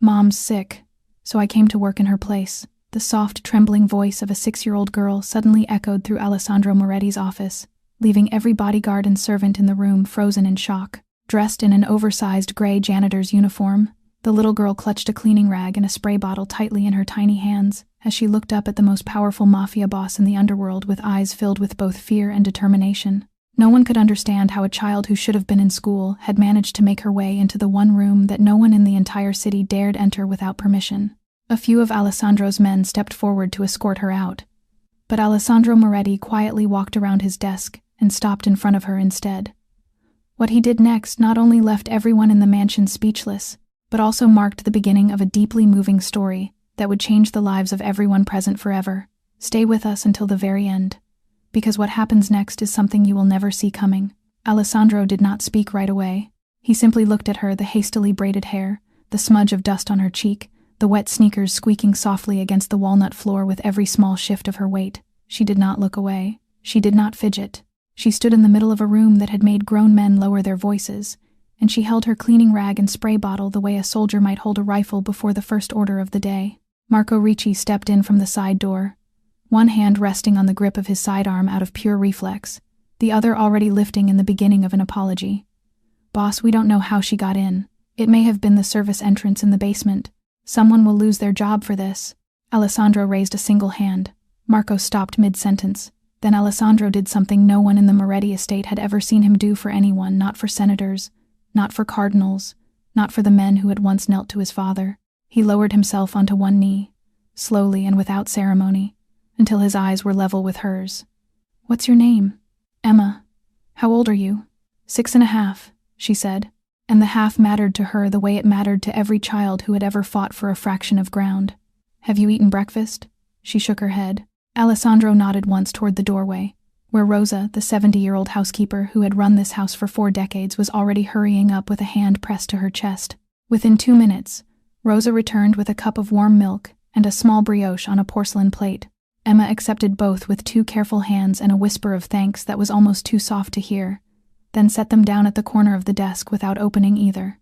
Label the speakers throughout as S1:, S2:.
S1: Mom's sick, so I came to work in her place." The soft, trembling voice of a 6-year-old girl suddenly echoed through Alessandro Moretti's office, leaving every bodyguard and servant in the room frozen in shock. Dressed in an oversized gray janitor's uniform, the little girl clutched a cleaning rag and a spray bottle tightly in her tiny hands as she looked up at the most powerful mafia boss in the underworld with eyes filled with both fear and determination. No one could understand how a child who should have been in school had managed to make her way into the one room that no one in the entire city dared enter without permission. A few of Alessandro's men stepped forward to escort her out, but Alessandro Moretti quietly walked around his desk and stopped in front of her instead. What he did next not only left everyone in the mansion speechless, but also marked the beginning of a deeply moving story that would change the lives of everyone present forever. Stay with us until the very end, because what happens next is something you will never see coming. Alessandro did not speak right away. He simply looked at her, the hastily braided hair, the smudge of dust on her cheek, the wet sneakers squeaking softly against the walnut floor with every small shift of her weight. She did not look away. She did not fidget. She stood in the middle of a room that had made grown men lower their voices, and she held her cleaning rag and spray bottle the way a soldier might hold a rifle before the first order of the day. Marco Ricci stepped in from the side door, one hand resting on the grip of his sidearm out of pure reflex, the other already lifting in the beginning of an apology. "Boss, we don't know how she got in. It may have been the service entrance in the basement. Someone will lose their job for this." Alessandro raised a single hand. Marco stopped mid-sentence. Then Alessandro did something no one in the Moretti estate had ever seen him do for anyone, not for senators, not for cardinals, not for the men who had once knelt to his father. He lowered himself onto one knee, slowly and without ceremony, until his eyes were level with hers. "What's your name?" "Emma." "How old are you?" 6.5, she said, and the half mattered to her the way it mattered to every child who had ever fought for a fraction of ground. "Have you eaten breakfast?" She shook her head. Alessandro nodded once toward the doorway, where Rosa, the 70-year-old housekeeper who had run this house for 4 decades, was already hurrying up with a hand pressed to her chest. Within 2 minutes, Rosa returned with a cup of warm milk and a small brioche on a porcelain plate. Emma accepted both with 2 careful hands and a whisper of thanks that was almost too soft to hear, then set them down at the corner of the desk without opening either.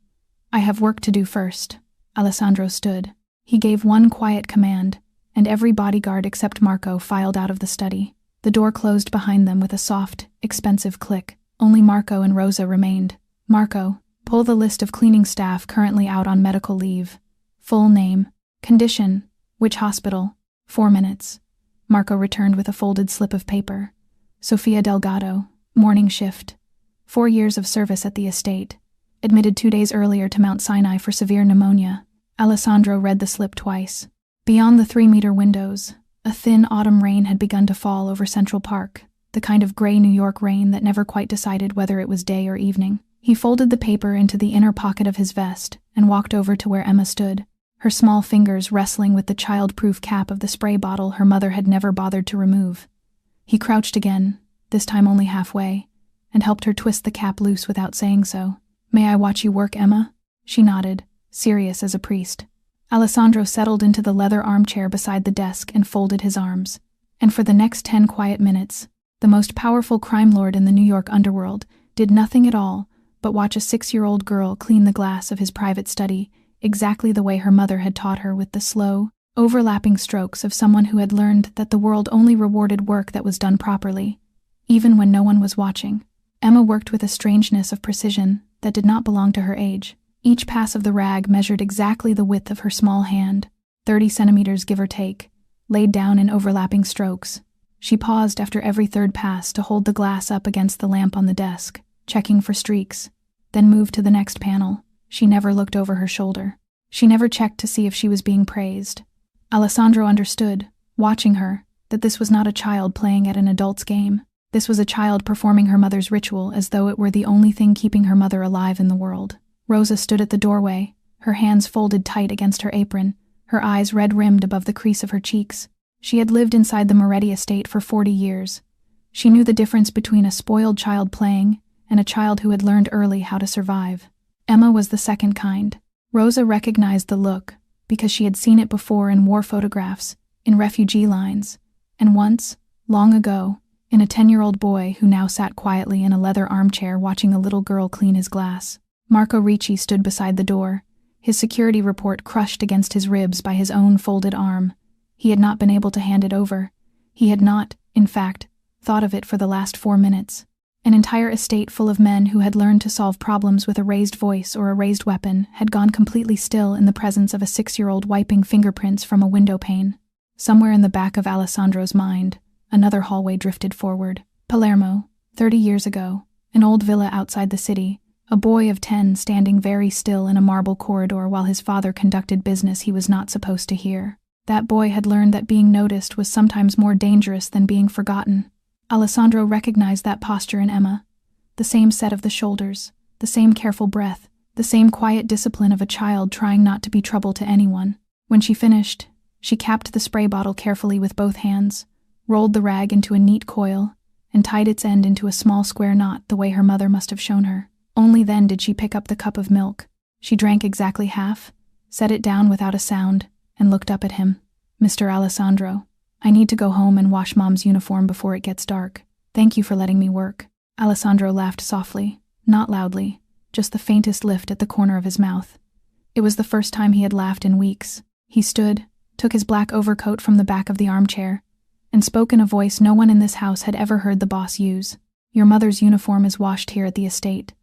S1: "I have work to do first." Alessandro stood. He gave one quiet command, and every bodyguard except Marco filed out of the study. The door closed behind them with a soft, expensive click. Only Marco and Rosa remained. "Marco, pull the list of cleaning staff currently out on medical leave. Full name. Condition. Which hospital?" 4 minutes. Marco returned with a folded slip of paper. "Sophia Delgado. Morning shift. 4 years of service at the estate. Admitted 2 days earlier to Mount Sinai for severe pneumonia." Alessandro read the slip twice. Beyond the 3-meter windows, a thin autumn rain had begun to fall over Central Park, the kind of gray New York rain that never quite decided whether it was day or evening. He folded the paper into the inner pocket of his vest and walked over to where Emma stood, her small fingers wrestling with the child-proof cap of the spray bottle her mother had never bothered to remove. He crouched again, this time only halfway, and helped her twist the cap loose without saying so. "May I watch you work, Emma?" She nodded, serious as a priest. Alessandro settled into the leather armchair beside the desk and folded his arms. And for the next 10 quiet minutes, the most powerful crime lord in the New York underworld did nothing at all but watch a 6-year-old girl clean the glass of his private study exactly the way her mother had taught her, with the slow, overlapping strokes of someone who had learned that the world only rewarded work that was done properly, even when no one was watching. Emma worked with a strangeness of precision that did not belong to her age. Each pass of the rag measured exactly the width of her small hand, 30 centimeters give or take, laid down in overlapping strokes. She paused after every 3rd pass to hold the glass up against the lamp on the desk, checking for streaks, then moved to the next panel. She never looked over her shoulder. She never checked to see if she was being praised. Alessandro understood, watching her, that this was not a child playing at an adult's game. This was a child performing her mother's ritual as though it were the only thing keeping her mother alive in the world. Rosa stood at the doorway, her hands folded tight against her apron, her eyes red-rimmed above the crease of her cheeks. She had lived inside the Moretti estate for 40 years. She knew the difference between a spoiled child playing and a child who had learned early how to survive. Emma was the second kind. Rosa recognized the look because she had seen it before in war photographs, in refugee lines, and once, long ago, in a 10-year-old boy who now sat quietly in a leather armchair watching a little girl clean his glass. Marco Ricci stood beside the door, his security report crushed against his ribs by his own folded arm. He had not been able to hand it over. He had not, in fact, thought of it for the last 4 minutes. An entire estate full of men who had learned to solve problems with a raised voice or a raised weapon had gone completely still in the presence of a 6-year-old wiping fingerprints from a window pane. Somewhere in the back of Alessandro's mind, another hallway drifted forward. Palermo, 30 years ago, an old villa outside the city, a boy of 10 standing very still in a marble corridor while his father conducted business he was not supposed to hear. That boy had learned that being noticed was sometimes more dangerous than being forgotten. Alessandro recognized that posture in Emma. The same set of the shoulders, the same careful breath, the same quiet discipline of a child trying not to be trouble to anyone. When she finished, she capped the spray bottle carefully with both hands, rolled the rag into a neat coil, and tied its end into a small square knot the way her mother must have shown her. Only then did she pick up the cup of milk. She drank exactly half, set it down without a sound, and looked up at him. "Mr. Alessandro, I need to go home and wash Mom's uniform before it gets dark. Thank you for letting me work." Alessandro laughed softly, not loudly, just the faintest lift at the corner of his mouth. It was the first time he had laughed in weeks. He stood, took his black overcoat from the back of the armchair, and spoke in a voice no one in this house had ever heard the boss use. "Your mother's uniform is washed here at the estate.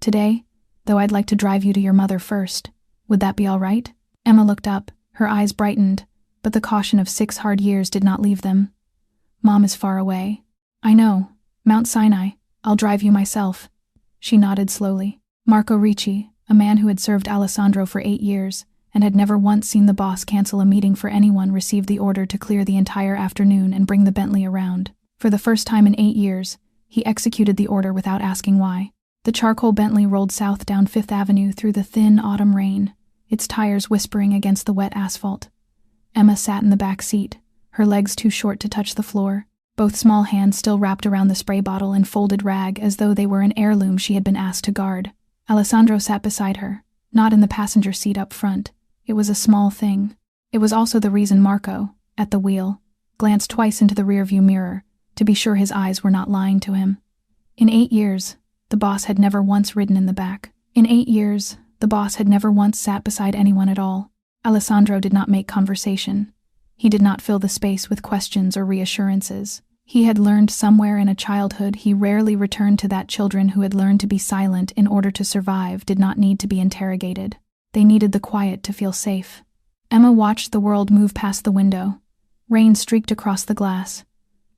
S1: Today, though I'd like to drive you to your mother first. Would that be all right?" Emma looked up, her eyes brightened, but the caution of 6 hard years did not leave them. "Mom is far away." "I know. Mount Sinai. I'll drive you myself." She nodded slowly. Marco Ricci, a man who had served Alessandro for 8 years, and had never once seen the boss cancel a meeting for anyone, received the order to clear the entire afternoon and bring the Bentley around. For the first time in 8 years, he executed the order without asking why. The charcoal Bentley rolled south down 5th Avenue through the thin autumn rain, its tires whispering against the wet asphalt. Emma sat in the back seat, her legs too short to touch the floor, both small hands still wrapped around the spray bottle and folded rag as though they were an heirloom she had been asked to guard. Alessandro sat beside her, not in the passenger seat up front. It was a small thing. It was also the reason Marco, at the wheel, glanced twice into the rearview mirror, to be sure his eyes were not lying to him. In 8 years, the boss had never once ridden in the back. In 8 years, the boss had never once sat beside anyone at all. Alessandro did not make conversation. He did not fill the space with questions or reassurances. He had learned somewhere in a childhood he rarely returned to that children who had learned to be silent in order to survive did not need to be interrogated. They needed the quiet to feel safe. Emma watched the world move past the window. Rain streaked across the glass.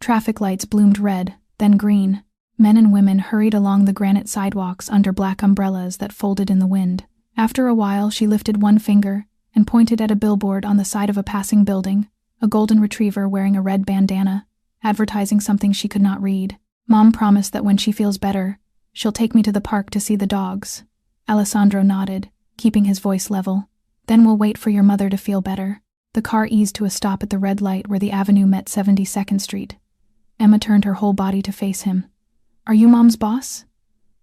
S1: Traffic lights bloomed red, then green. Men and women hurried along the granite sidewalks under black umbrellas that folded in the wind. After a while, she lifted one finger and pointed at a billboard on the side of a passing building, a golden retriever wearing a red bandana, advertising something she could not read. "Mom promised that when she feels better, she'll take me to the park to see the dogs." Alessandro nodded, keeping his voice level. "Then we'll wait for your mother to feel better." The car eased to a stop at the red light where the avenue met 72nd Street. Emma turned her whole body to face him. "Are you Mom's boss?"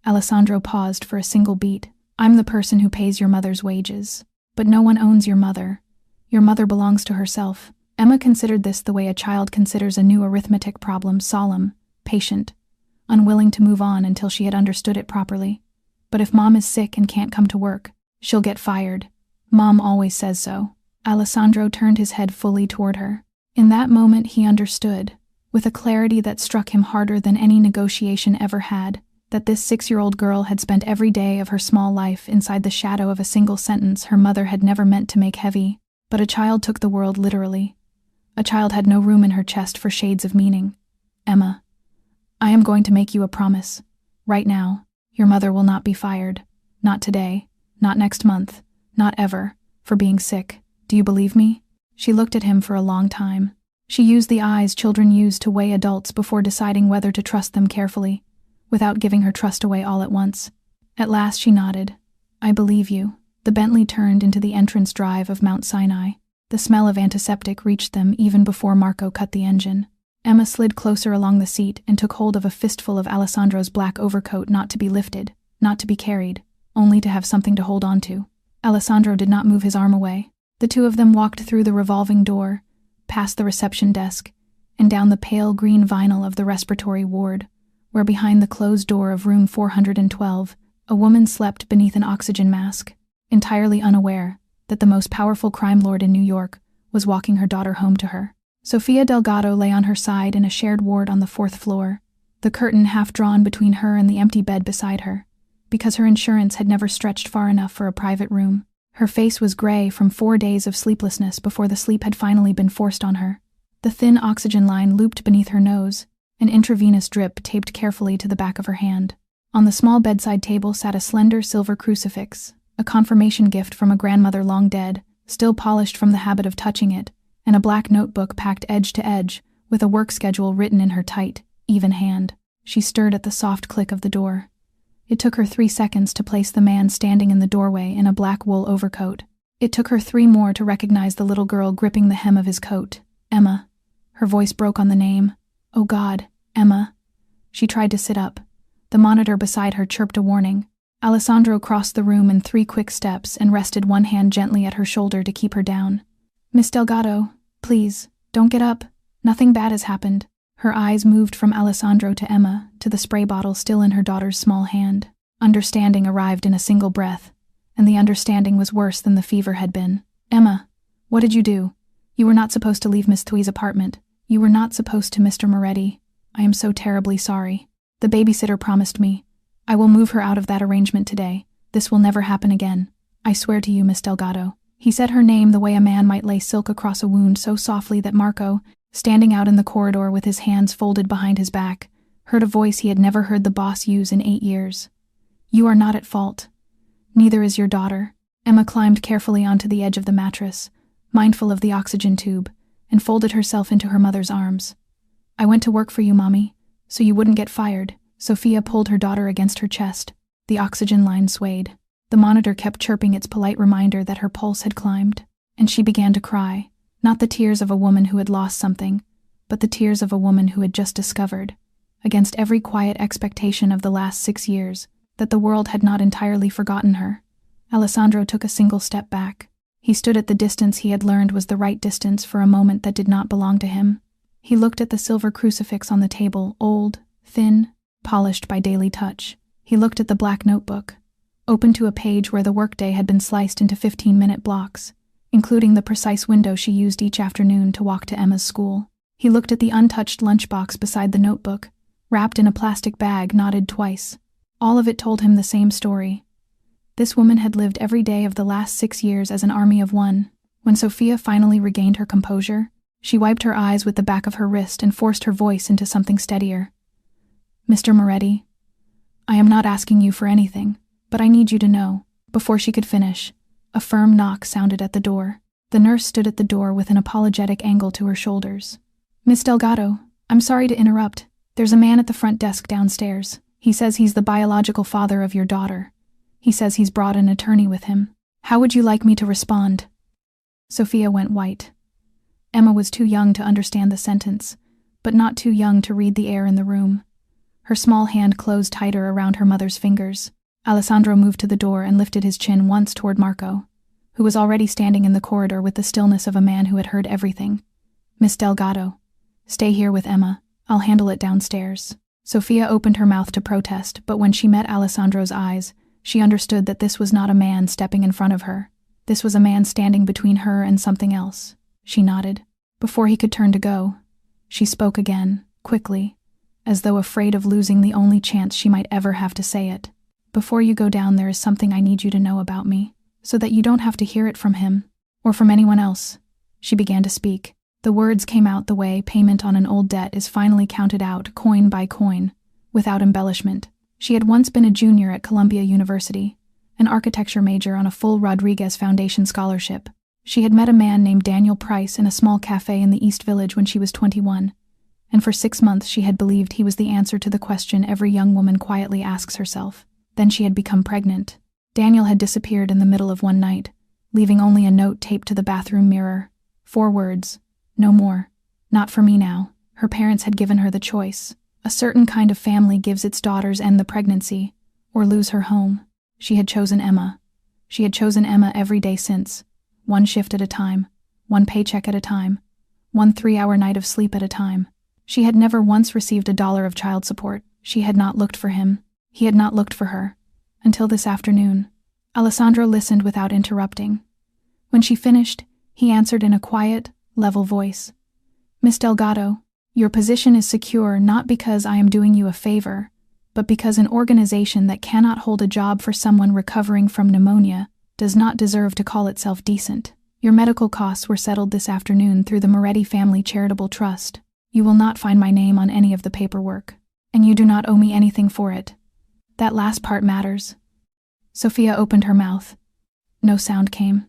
S1: Alessandro paused for a single beat. "I'm the person who pays your mother's wages. But no one owns your mother. Your mother belongs to herself." Emma considered this the way a child considers a new arithmetic problem, solemn, patient, unwilling to move on until she had understood it properly. "But if Mom is sick and can't come to work, she'll get fired. Mom always says so." Alessandro turned his head fully toward her. In that moment he understood, with a clarity that struck him harder than any negotiation ever had, that this 6-year-old girl had spent every day of her small life inside the shadow of a single sentence her mother had never meant to make heavy. But a child took the world literally. A child had no room in her chest for shades of meaning. "Emma, I am going to make you a promise. Right now, your mother will not be fired. Not today, not next month, not ever, for being sick. Do you believe me?" She looked at him for a long time. She used the eyes children use to weigh adults before deciding whether to trust them carefully, without giving her trust away all at once. At last she nodded. "I believe you." The Bentley turned into the entrance drive of Mount Sinai. The smell of antiseptic reached them even before Marco cut the engine. Emma slid closer along the seat and took hold of a fistful of Alessandro's black overcoat, not to be lifted, not to be carried, only to have something to hold on to. Alessandro did not move his arm away. The two of them walked through the revolving door, past the reception desk, and down the pale green vinyl of the respiratory ward, where behind the closed door of room 412, a woman slept beneath an oxygen mask. entirely unaware that the most powerful crime lord in New York was walking her daughter home to her. Sophia Delgado lay on her side in a shared ward on the 4th floor, the curtain half drawn between her and the empty bed beside her, because her insurance had never stretched far enough for a private room. Her face was gray from 4 days of sleeplessness before the sleep had finally been forced on her. The thin oxygen line looped beneath her nose, an intravenous drip taped carefully to the back of her hand. On the small bedside table sat a slender silver crucifix, a confirmation gift from a grandmother long dead, still polished from the habit of touching it, and a black notebook packed edge to edge, with a work schedule written in her tight, even hand. She stirred at the soft click of the door. It took her 3 seconds to place the man standing in the doorway in a black wool overcoat. It took her 3 more to recognize the little girl gripping the hem of his coat. Emma. Her voice broke on the name. Oh God, Emma. She tried to sit up. The monitor beside her chirped a warning. Alessandro crossed the room in 3 quick steps and rested one hand gently at her shoulder to keep her down. Miss Delgado, please, don't get up. Nothing bad has happened. Her eyes moved from Alessandro to Emma, to the spray bottle still in her daughter's small hand. Understanding arrived in a single breath, and the understanding was worse than the fever had been. Emma, what did you do? You were not supposed to leave Miss Thui's apartment. You were not supposed to, Mr. Moretti. I am so terribly sorry. The babysitter promised me. I will move her out of that arrangement today. This will never happen again. I swear to you, Miss Delgado. He said her name the way a man might lay silk across a wound so softly that Marco, standing out in the corridor with his hands folded behind his back, heard a voice he had never heard the boss use in 8 years. You are not at fault. Neither is your daughter. Emma climbed carefully onto the edge of the mattress, mindful of the oxygen tube, and folded herself into her mother's arms. I went to work for you, Mommy, so you wouldn't get fired. Sophia pulled her daughter against her chest. The oxygen line swayed. The monitor kept chirping its polite reminder that her pulse had climbed, and she began to cry. Not the tears of a woman who had lost something, but the tears of a woman who had just discovered, against every quiet expectation of the last 6 years, that the world had not entirely forgotten her. Alessandro took a single step back. He stood at the distance he had learned was the right distance for a moment that did not belong to him. He looked at the silver crucifix on the table, old, thin, polished by daily touch. He looked at the black notebook, open to a page where the workday had been sliced into 15-minute blocks, including the precise window she used each afternoon to walk to Emma's school. He looked at the untouched lunchbox beside the notebook, wrapped in a plastic bag knotted twice. All of it told him the same story. This woman had lived every day of the last 6 years as an army of one. When Sophia finally regained her composure, she wiped her eyes with the back of her wrist and forced her voice into something steadier. Mr. Moretti, I am not asking you for anything, but I need you to know. Before she could finish, a firm knock sounded at the door. The nurse stood at the door with an apologetic angle to her shoulders. Miss Delgado, I'm sorry to interrupt. There's a man at the front desk downstairs. He says he's the biological father of your daughter. He says he's brought an attorney with him. How would you like me to respond? Sophia went white. Emma was too young to understand the sentence, but not too young to read the air in the room. Her small hand closed tighter around her mother's fingers. Alessandro moved to the door and lifted his chin once toward Marco, who was already standing in the corridor with the stillness of a man who had heard everything. Miss Delgado, stay here with Emma. I'll handle it downstairs. Sophia opened her mouth to protest, but when she met Alessandro's eyes, she understood that this was not a man stepping in front of her. This was a man standing between her and something else. She nodded. Before he could turn to go, she spoke again, quickly, as though afraid of losing the only chance she might ever have to say it. Before you go down, there is something I need you to know about me, so that you don't have to hear it from him, or from anyone else. She began to speak. The words came out the way payment on an old debt is finally counted out, coin by coin, without embellishment. She had once been a junior at Columbia University, an architecture major on a full Rodriguez Foundation scholarship. She had met a man named Daniel Price in a small cafe in the East Village when she was 21, and for 6 months she had believed he was the answer to the question every young woman quietly asks herself. Then she had become pregnant. Daniel had disappeared in the middle of one night, leaving only a note taped to the bathroom mirror. 4 words. No more. Not for me now. Her parents had given her the choice. A certain kind of family gives its daughters end the pregnancy, or lose her home. She had chosen Emma. She had chosen Emma every day since. 1 shift at a time. 1 paycheck at a time. 1 3-hour night of sleep at a time. She had never once received $1 of child support. She had not looked for him. He had not looked for her. Until this afternoon. Alessandro listened without interrupting. When she finished, he answered in a quiet, level voice. Miss Delgado, your position is secure not because I am doing you a favor, but because an organization that cannot hold a job for someone recovering from pneumonia does not deserve to call itself decent. Your medical costs were settled this afternoon through the Moretti Family Charitable Trust. You will not find my name on any of the paperwork, and you do not owe me anything for it. That last part matters. Sophia opened her mouth. No sound came.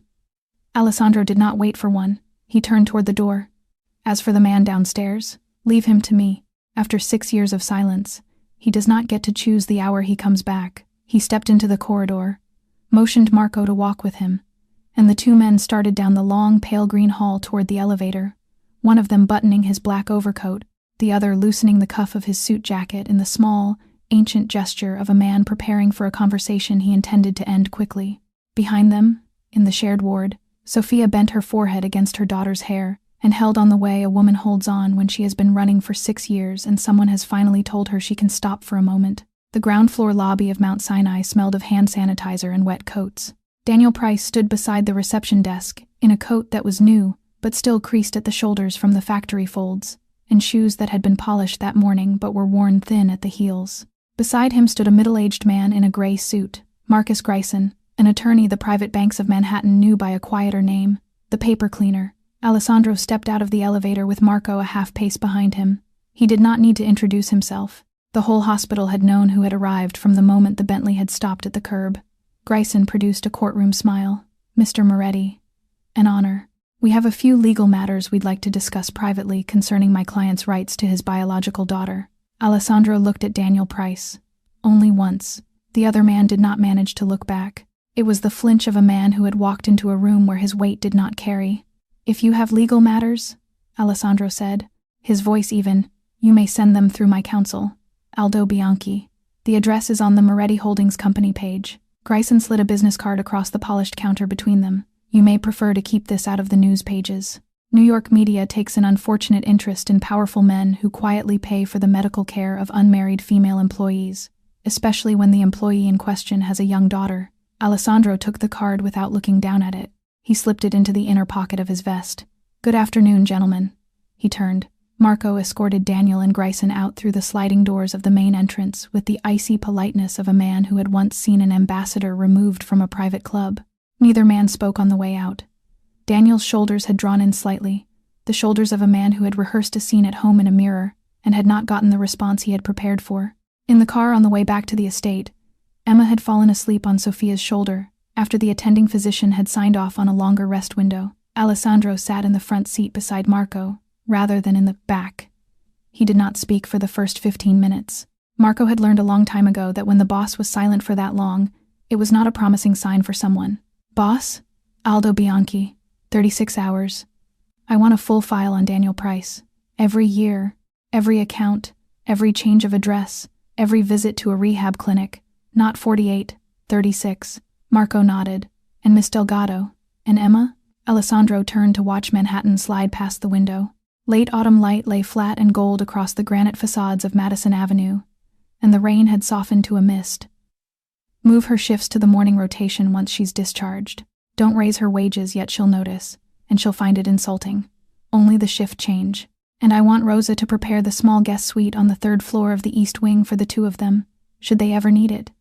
S1: Alessandro did not wait for one. He turned toward the door. As for the man downstairs, leave him to me. After 6 years of silence, he does not get to choose the hour he comes back. He stepped into the corridor, motioned Marco to walk with him, and the two men started down the long, pale green hall toward the elevator, one of them buttoning his black overcoat, the other loosening the cuff of his suit jacket in the small, ancient gesture of a man preparing for a conversation he intended to end quickly. Behind them, in the shared ward, Sophia bent her forehead against her daughter's hair and held on the way a woman holds on when she has been running for 6 years and someone has finally told her she can stop for a moment. The ground floor lobby of Mount Sinai smelled of hand sanitizer and wet coats. Daniel Price stood beside the reception desk, in a coat that was new, but still creased at the shoulders from the factory folds, and shoes that had been polished that morning but were worn thin at the heels. Beside him stood a middle-aged man in a gray suit, Marcus Greisen, an attorney the private banks of Manhattan knew by a quieter name, the paper cleaner. Alessandro stepped out of the elevator with Marco a half-pace behind him. He did not need to introduce himself. The whole hospital had known who had arrived from the moment the Bentley had stopped at the curb. Greisen produced a courtroom smile. Mr. Moretti. An honor. We have a few legal matters we'd like to discuss privately concerning my client's rights to his biological daughter. Alessandro looked at Daniel Price. Only once. The other man did not manage to look back. It was the flinch of a man who had walked into a room where his weight did not carry. If you have legal matters, Alessandro said, his voice even, you may send them through my counsel, Aldo Bianchi. The address is on the Moretti Holdings Company page. Greisen slid a business card across the polished counter between them. You may prefer to keep this out of the news pages. New York media takes an unfortunate interest in powerful men who quietly pay for the medical care of unmarried female employees, especially when the employee in question has a young daughter. Alessandro took the card without looking down at it. He slipped it into the inner pocket of his vest. Good afternoon, gentlemen. He turned. Marco escorted Daniel and Greisen out through the sliding doors of the main entrance with the icy politeness of a man who had once seen an ambassador removed from a private club. Neither man spoke on the way out. Daniel's shoulders had drawn in slightly, the shoulders of a man who had rehearsed a scene at home in a mirror and had not gotten the response he had prepared for. In the car on the way back to the estate, Emma had fallen asleep on Sophia's shoulder after the attending physician had signed off on a longer rest window. Alessandro sat in the front seat beside Marco, rather than in the back. He did not speak for the first 15 minutes. Marco had learned a long time ago that when the boss was silent for that long, it was not a promising sign for someone. Boss? Aldo Bianchi. 36 hours. I want a full file on Daniel Price. Every year, every account, every change of address, every visit to a rehab clinic. Not 48, 36. Marco nodded. And Miss Delgado? And Emma? Alessandro turned to watch Manhattan slide past the window. Late autumn light lay flat and gold across the granite facades of Madison Avenue, and the rain had softened to a mist. Move her shifts to the morning rotation once she's discharged. Don't raise her wages, yet she'll notice, and she'll find it insulting. Only the shift change. And I want Rosa to prepare the small guest suite on the 3rd floor of the East Wing for the two of them, should they ever need it.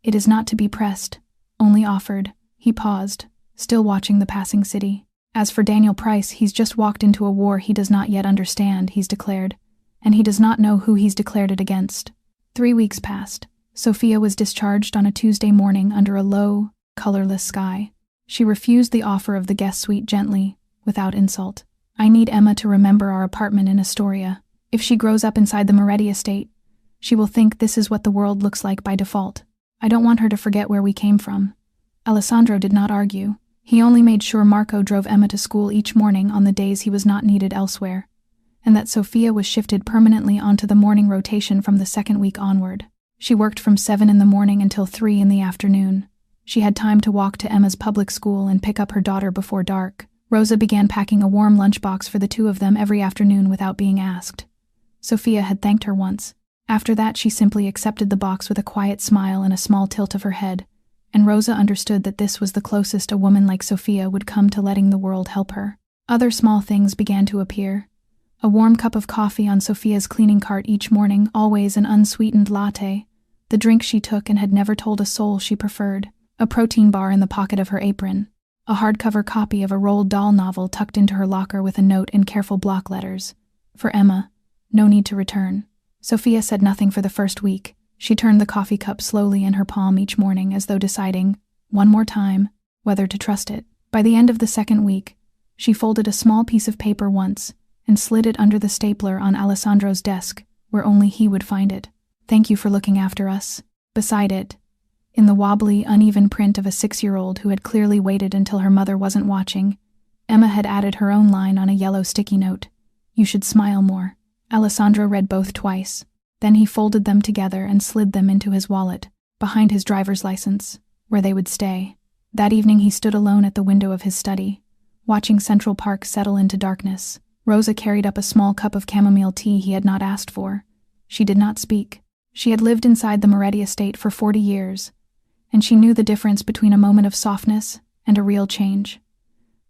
S1: It is not to be pressed, only offered. He paused, still watching the passing city. As for Daniel Price, he's just walked into a war he does not yet understand, he's declared, and he does not know who he's declared it against. 3 weeks passed. Sophia was discharged on a Tuesday morning under a low, colorless sky. She refused the offer of the guest suite gently, without insult. I need Emma to remember our apartment in Astoria. If she grows up inside the Moretti estate, she will think this is what the world looks like by default. I don't want her to forget where we came from. Alessandro did not argue. He only made sure Marco drove Emma to school each morning on the days he was not needed elsewhere, and that Sophia was shifted permanently onto the morning rotation from the 2nd week onward. She worked from 7 in the morning until 3 in the afternoon. She had time to walk to Emma's public school and pick up her daughter before dark. Rosa began packing a warm lunchbox for the two of them every afternoon without being asked. Sophia had thanked her once. After that, she simply accepted the box with a quiet smile and a small tilt of her head, and Rosa understood that this was the closest a woman like Sophia would come to letting the world help her. Other small things began to appear. A warm cup of coffee on Sophia's cleaning cart each morning, always an unsweetened latte, the drink she took and had never told a soul she preferred, a protein bar in the pocket of her apron, a hardcover copy of a Roald Dahl novel tucked into her locker with a note in careful block letters. For Emma, no need to return. Sophia said nothing for the first week. She turned the coffee cup slowly in her palm each morning as though deciding, one more time, whether to trust it. By the end of the second week, she folded a small piece of paper once and slid it under the stapler on Alessandro's desk, where only he would find it. "Thank you for looking after us." Beside it, in the wobbly, uneven print of a 6-year-old who had clearly waited until her mother wasn't watching, Emma had added her own line on a yellow sticky note. "You should smile more." Alessandro read both twice. Then he folded them together and slid them into his wallet, behind his driver's license, where they would stay. That evening he stood alone at the window of his study, watching Central Park settle into darkness. Rosa carried up a small cup of chamomile tea he had not asked for. She did not speak. She had lived inside the Moretti estate for 40 years, and she knew the difference between a moment of softness and a real change.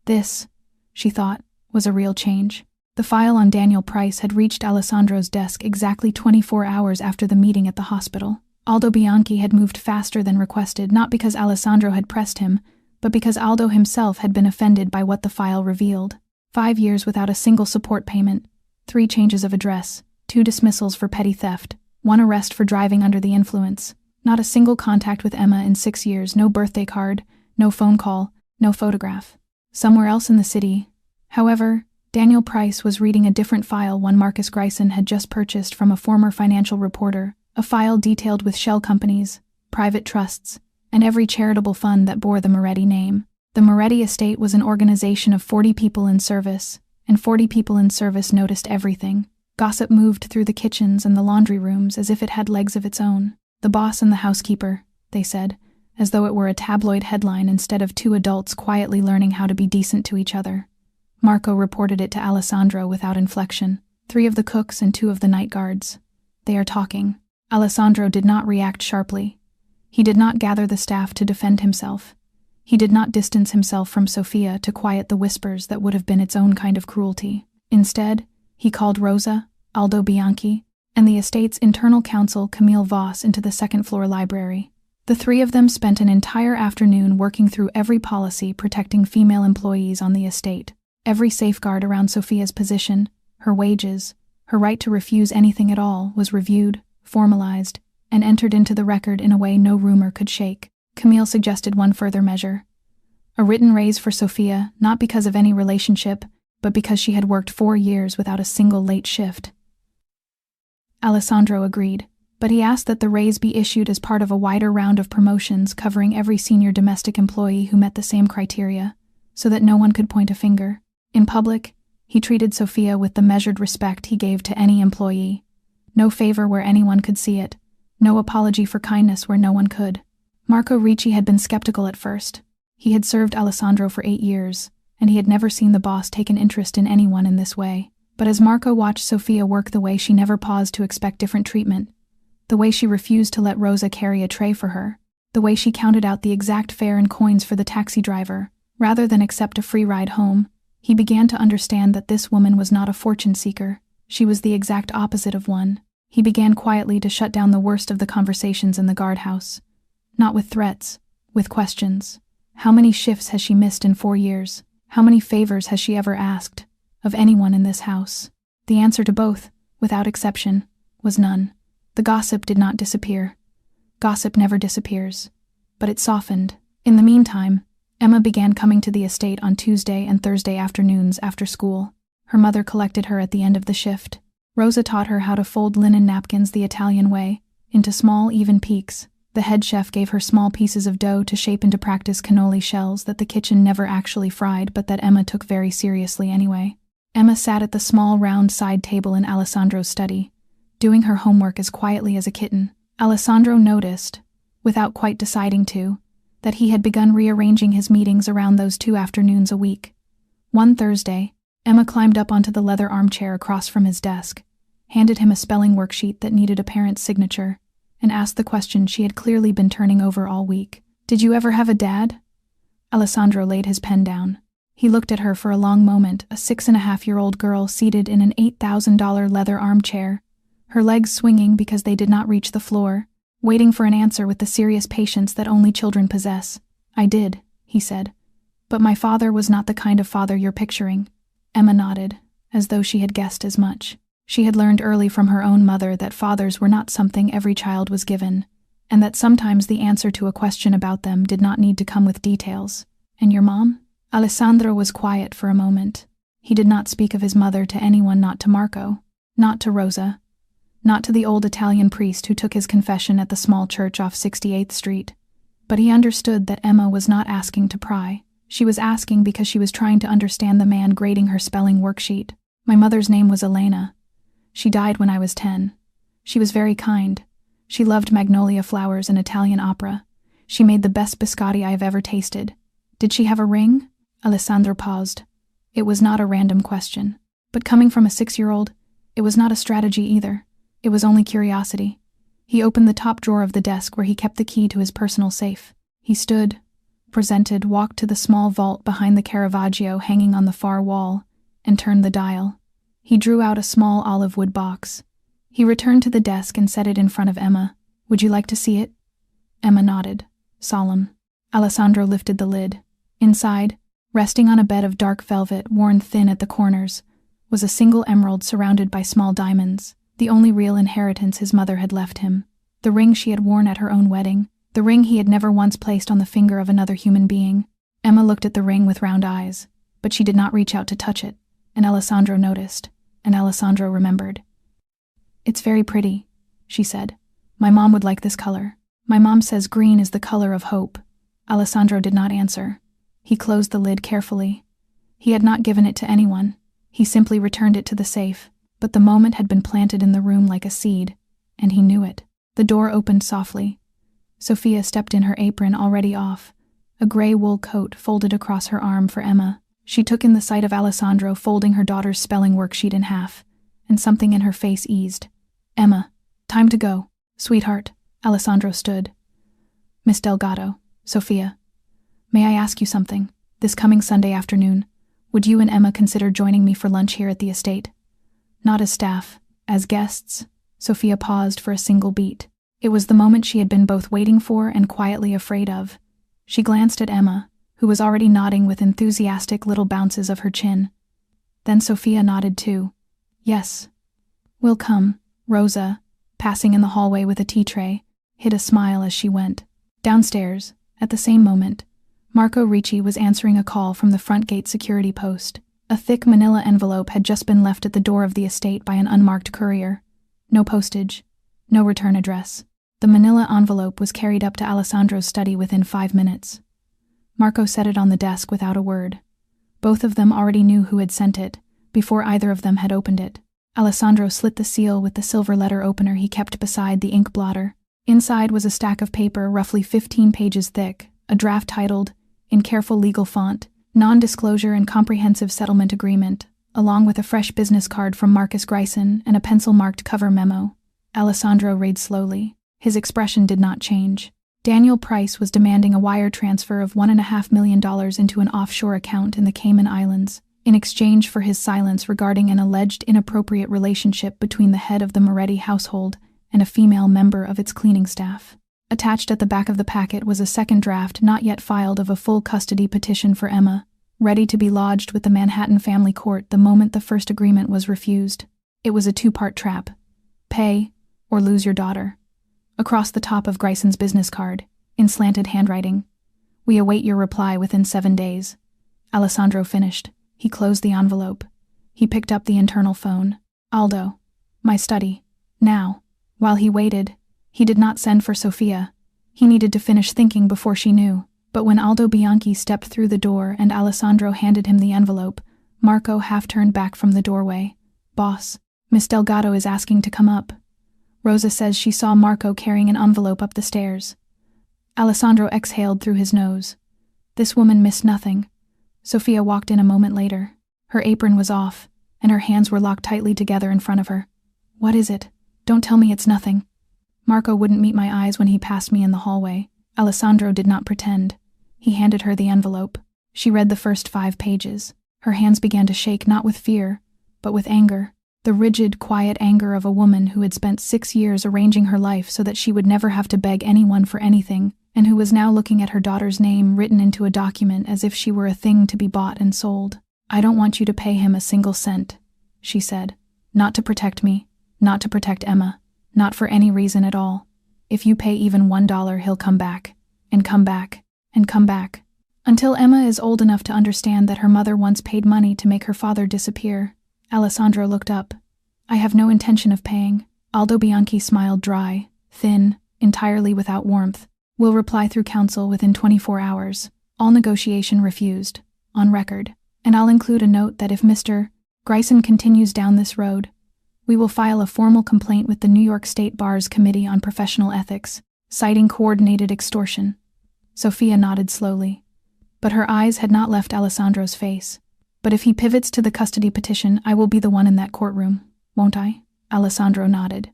S1: This, she thought, was a real change. The file on Daniel Price had reached Alessandro's desk exactly 24 hours after the meeting at the hospital. Aldo Bianchi had moved faster than requested, not because Alessandro had pressed him, but because Aldo himself had been offended by what the file revealed. 5 years without a single support payment, 3 changes of address, 2 dismissals for petty theft, 1 arrest for driving under the influence, not a single contact with Emma in 6 years, no birthday card, no phone call, no photograph. Somewhere else in the city, however, Daniel Price was reading a different file one Marcus Grayson had just purchased from a former financial reporter, a file detailed with shell companies, private trusts, and every charitable fund that bore the Moretti name. The Moretti estate was an organization of 40 people in service, and 40 people in service noticed everything. Gossip moved through the kitchens and the laundry rooms as if it had legs of its own. "The boss and the housekeeper," they said, as though it were a tabloid headline instead of 2 adults quietly learning how to be decent to each other. Marco reported it to Alessandro without inflection. 3 of the cooks and 2 of the night guards. "They are talking." Alessandro did not react sharply. He did not gather the staff to defend himself. He did not distance himself from Sophia to quiet the whispers that would have been its own kind of cruelty. Instead, he called Rosa, Aldo Bianchi, and the estate's internal counsel Camille Voss into the second-floor library. The 3 of them spent an entire afternoon working through every policy protecting female employees on the estate. Every safeguard around Sophia's position, her wages, her right to refuse anything at all was reviewed, formalized, and entered into the record in a way no rumor could shake. Camille suggested one further measure. A written raise for Sophia, not because of any relationship, but because she had worked 4 years without a single late shift. Alessandro agreed, but he asked that the raise be issued as part of a wider round of promotions covering every senior domestic employee who met the same criteria, so that no one could point a finger. In public, he treated Sophia with the measured respect he gave to any employee. No favor where anyone could see it, no apology for kindness where no one could. Marco Ricci had been skeptical at first. He had served Alessandro for 8 years, and he had never seen the boss take an interest in anyone in this way. But as Marco watched Sophia work the way she never paused to expect different treatment, the way she refused to let Rosa carry a tray for her, the way she counted out the exact fare and coins for the taxi driver, rather than accept a free ride home, he began to understand that this woman was not a fortune seeker. She was the exact opposite of one. He began quietly to shut down the worst of the conversations in the guardhouse. Not with threats, with questions. How many shifts has she missed in 4 years? How many favors has she ever asked of anyone in this house? The answer to both, without exception, was none. The gossip did not disappear. Gossip never disappears. But it softened. In the meantime, Emma began coming to the estate on Tuesday and Thursday afternoons after school. Her mother collected her at the end of the shift. Rosa taught her how to fold linen napkins the Italian way, into small, even peaks. The head chef gave her small pieces of dough to shape into practice cannoli shells that the kitchen never actually fried but that Emma took very seriously anyway. Emma sat at the small round side table in Alessandro's study, doing her homework as quietly as a kitten. Alessandro noticed, without quite deciding to, that he had begun rearranging his meetings around those 2 afternoons a week. One Thursday, Emma climbed up onto the leather armchair across from his desk, handed him a spelling worksheet that needed a parent's signature, and asked the question she had clearly been turning over all week. Did you ever have a dad? Alessandro laid his pen down. He looked at her for a long moment, a 6.5-year-old girl seated in an $8,000 leather armchair, her legs swinging because they did not reach the floor, waiting for an answer with the serious patience that only children possess. I did, he said. But my father was not the kind of father you're picturing. Emma nodded, as though she had guessed as much. She had learned early from her own mother that fathers were not something every child was given, and that sometimes the answer to a question about them did not need to come with details. And your mom? Alessandro was quiet for a moment. He did not speak of his mother to anyone, not to Marco, not to Rosa, not to the old Italian priest who took his confession at the small church off 68th Street. But he understood that Emma was not asking to pry. She was asking because she was trying to understand the man grading her spelling worksheet. My mother's name was Elena. She died when I was 10. She was very kind. She loved magnolia flowers and Italian opera. She made the best biscotti I have ever tasted. Did she have a ring? Alessandro paused. It was not a random question. But coming from a 6-year-old, it was not a strategy either. It was only curiosity. He opened the top drawer of the desk where he kept the key to his personal safe. He stood, presented, walked to the small vault behind the Caravaggio hanging on the far wall, and turned the dial. He drew out a small olive wood box. He returned to the desk and set it in front of Emma. Would you like to see it? Emma nodded, solemn. Alessandro lifted the lid. Inside, resting on a bed of dark velvet worn thin at the corners, was a single emerald surrounded by small diamonds, the only real inheritance his mother had left him, the ring she had worn at her own wedding, the ring he had never once placed on the finger of another human being. Emma looked at the ring with round eyes, but she did not reach out to touch it, and Alessandro noticed, and Alessandro remembered. It's very pretty, she said. My mom would like this color. My mom says green is the color of hope. Alessandro did not answer. He closed the lid carefully. He had not given it to anyone. He simply returned it to the safe, but the moment had been planted in the room like a seed, and he knew it. The door opened softly. Sophia stepped in, her apron already off, a gray wool coat folded across her arm for Emma. She took in the sight of Alessandro folding her daughter's spelling worksheet in half, and something in her face eased. Emma, time to go. Sweetheart. Alessandro stood. Miss Delgado, Sophia. May I ask you something? This coming Sunday afternoon, would you and Emma consider joining me for lunch here at the estate? Not as staff, as guests. Sophia paused for a single beat. It was the moment she had been both waiting for and quietly afraid of. She glanced at Emma, who was already nodding with enthusiastic little bounces of her chin. Then Sophia nodded too. Yes. We'll come. Rosa, passing in the hallway with a tea tray, hid a smile as she went. Downstairs, at the same moment, Marco Ricci was answering a call from the front gate security post. A thick manila envelope had just been left at the door of the estate by an unmarked courier. No postage, no return address. The manila envelope was carried up to Alessandro's study within 5 minutes. Marco set it on the desk without a word. Both of them already knew who had sent it, before either of them had opened it. Alessandro slit the seal with the silver letter opener he kept beside the ink blotter. Inside was a stack of paper roughly 15 pages thick, a draft titled, in careful legal font, Non-Disclosure and Comprehensive Settlement Agreement, along with a fresh business card from Marcus Greisen and a pencil-marked cover memo. Alessandro read slowly. His expression did not change. Daniel Price was demanding a wire transfer of $1.5 million into an offshore account in the Cayman Islands, in exchange for his silence regarding an alleged inappropriate relationship between the head of the Moretti household and a female member of its cleaning staff. Attached at the back of the packet was a second draft not yet filed of a full custody petition for Emma, ready to be lodged with the Manhattan Family Court the moment the first agreement was refused. It was a 2-part trap. Pay, or lose your daughter. Across the top of Greisen's business card, in slanted handwriting, we await your reply within 7 days. Alessandro finished. He closed the envelope. He picked up the internal phone. Aldo. My study. Now. While he waited, he did not send for Sophia. He needed to finish thinking before she knew. But when Aldo Bianchi stepped through the door and Alessandro handed him the envelope, Marco half turned back from the doorway. Boss, Miss Delgado is asking to come up. Rosa says she saw Marco carrying an envelope up the stairs. Alessandro exhaled through his nose. This woman missed nothing. Sophia walked in a moment later. Her apron was off, and her hands were locked tightly together in front of her. What is it? Don't tell me it's nothing. Marco wouldn't meet my eyes when he passed me in the hallway. Alessandro did not pretend. He handed her the envelope. She read the first 5 pages. Her hands began to shake, not with fear, but with anger. The rigid, quiet anger of a woman who had spent 6 years arranging her life so that she would never have to beg anyone for anything, and who was now looking at her daughter's name written into a document as if she were a thing to be bought and sold. "I don't want you to pay him a single cent," she said. "Not to protect me, not to protect Emma, not for any reason at all. If you pay even $1, he'll come back, and come back, and come back. Until Emma is old enough to understand that her mother once paid money to make her father disappear." Alessandro looked up. "I have no intention of paying." Aldo Bianchi smiled dry, thin, entirely without warmth. "Will reply through counsel within 24 hours. All negotiation refused. On record. And I'll include a note that if Mr. Grayson continues down this road, we will file a formal complaint with the New York State Bar's Committee on Professional Ethics, citing coordinated extortion." Sophia nodded slowly, but her eyes had not left Alessandro's face. "But if he pivots to the custody petition, I will be the one in that courtroom, won't I?" Alessandro nodded.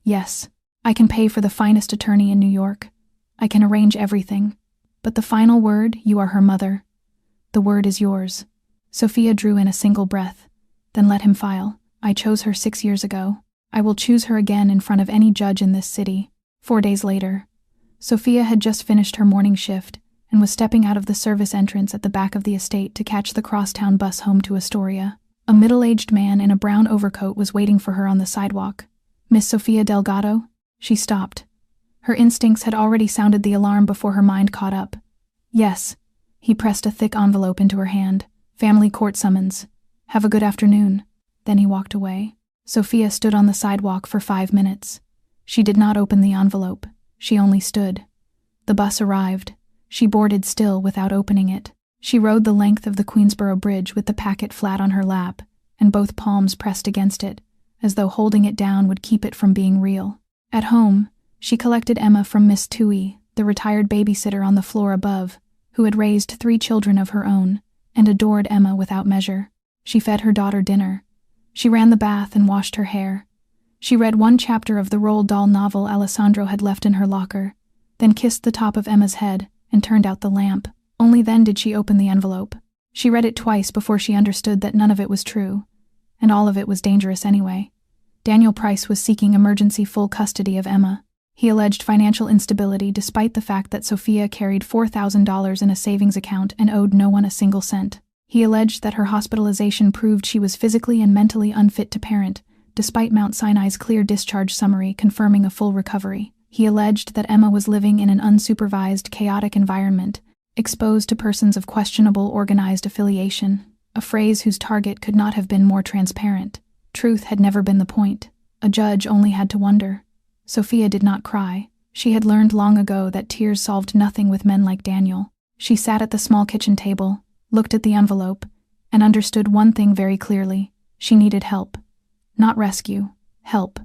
S1: "Yes. I can pay for the finest attorney in New York. I can arrange everything. But the final word, you are her mother. The word is yours." Sophia drew in a single breath. "Then let him file. I chose her 6 years ago. I will choose her again in front of any judge in this city." 4 days later, Sophia had just finished her morning shift and was stepping out of the service entrance at the back of the estate to catch the crosstown bus home to Astoria. A middle-aged man in a brown overcoat was waiting for her on the sidewalk. "Miss Sophia Delgado?" She stopped. Her instincts had already sounded the alarm before her mind caught up. "Yes." He pressed a thick envelope into her hand. "Family court summons. Have a good afternoon." Then he walked away. Sophia stood on the sidewalk for 5 minutes. She did not open the envelope. She only stood. The bus arrived. She boarded still without opening it. She rode the length of the Queensboro Bridge with the packet flat on her lap, and both palms pressed against it, as though holding it down would keep it from being real. At home, she collected Emma from Miss Toohey, the retired babysitter on the floor above, who had raised 3 children of her own, and adored Emma without measure. She fed her daughter dinner. She ran the bath and washed her hair. She read 1 chapter of the Roald Dahl novel Alessandro had left in her locker, then kissed the top of Emma's head and turned out the lamp. Only then did she open the envelope. She read it twice before she understood that none of it was true, and all of it was dangerous anyway. Daniel Price was seeking emergency full custody of Emma. He alleged financial instability despite the fact that Sophia carried $4,000 in a savings account and owed no one a single cent. He alleged that her hospitalization proved she was physically and mentally unfit to parent, despite Mount Sinai's clear discharge summary confirming a full recovery. He alleged that Emma was living in an unsupervised, chaotic environment, exposed to persons of questionable organized affiliation, a phrase whose target could not have been more transparent. Truth had never been the point. A judge only had to wonder. Sophia did not cry. She had learned long ago that tears solved nothing with men like Daniel. She sat at the small kitchen table, looked at the envelope, and understood one thing very clearly. She needed help. Not rescue. Help.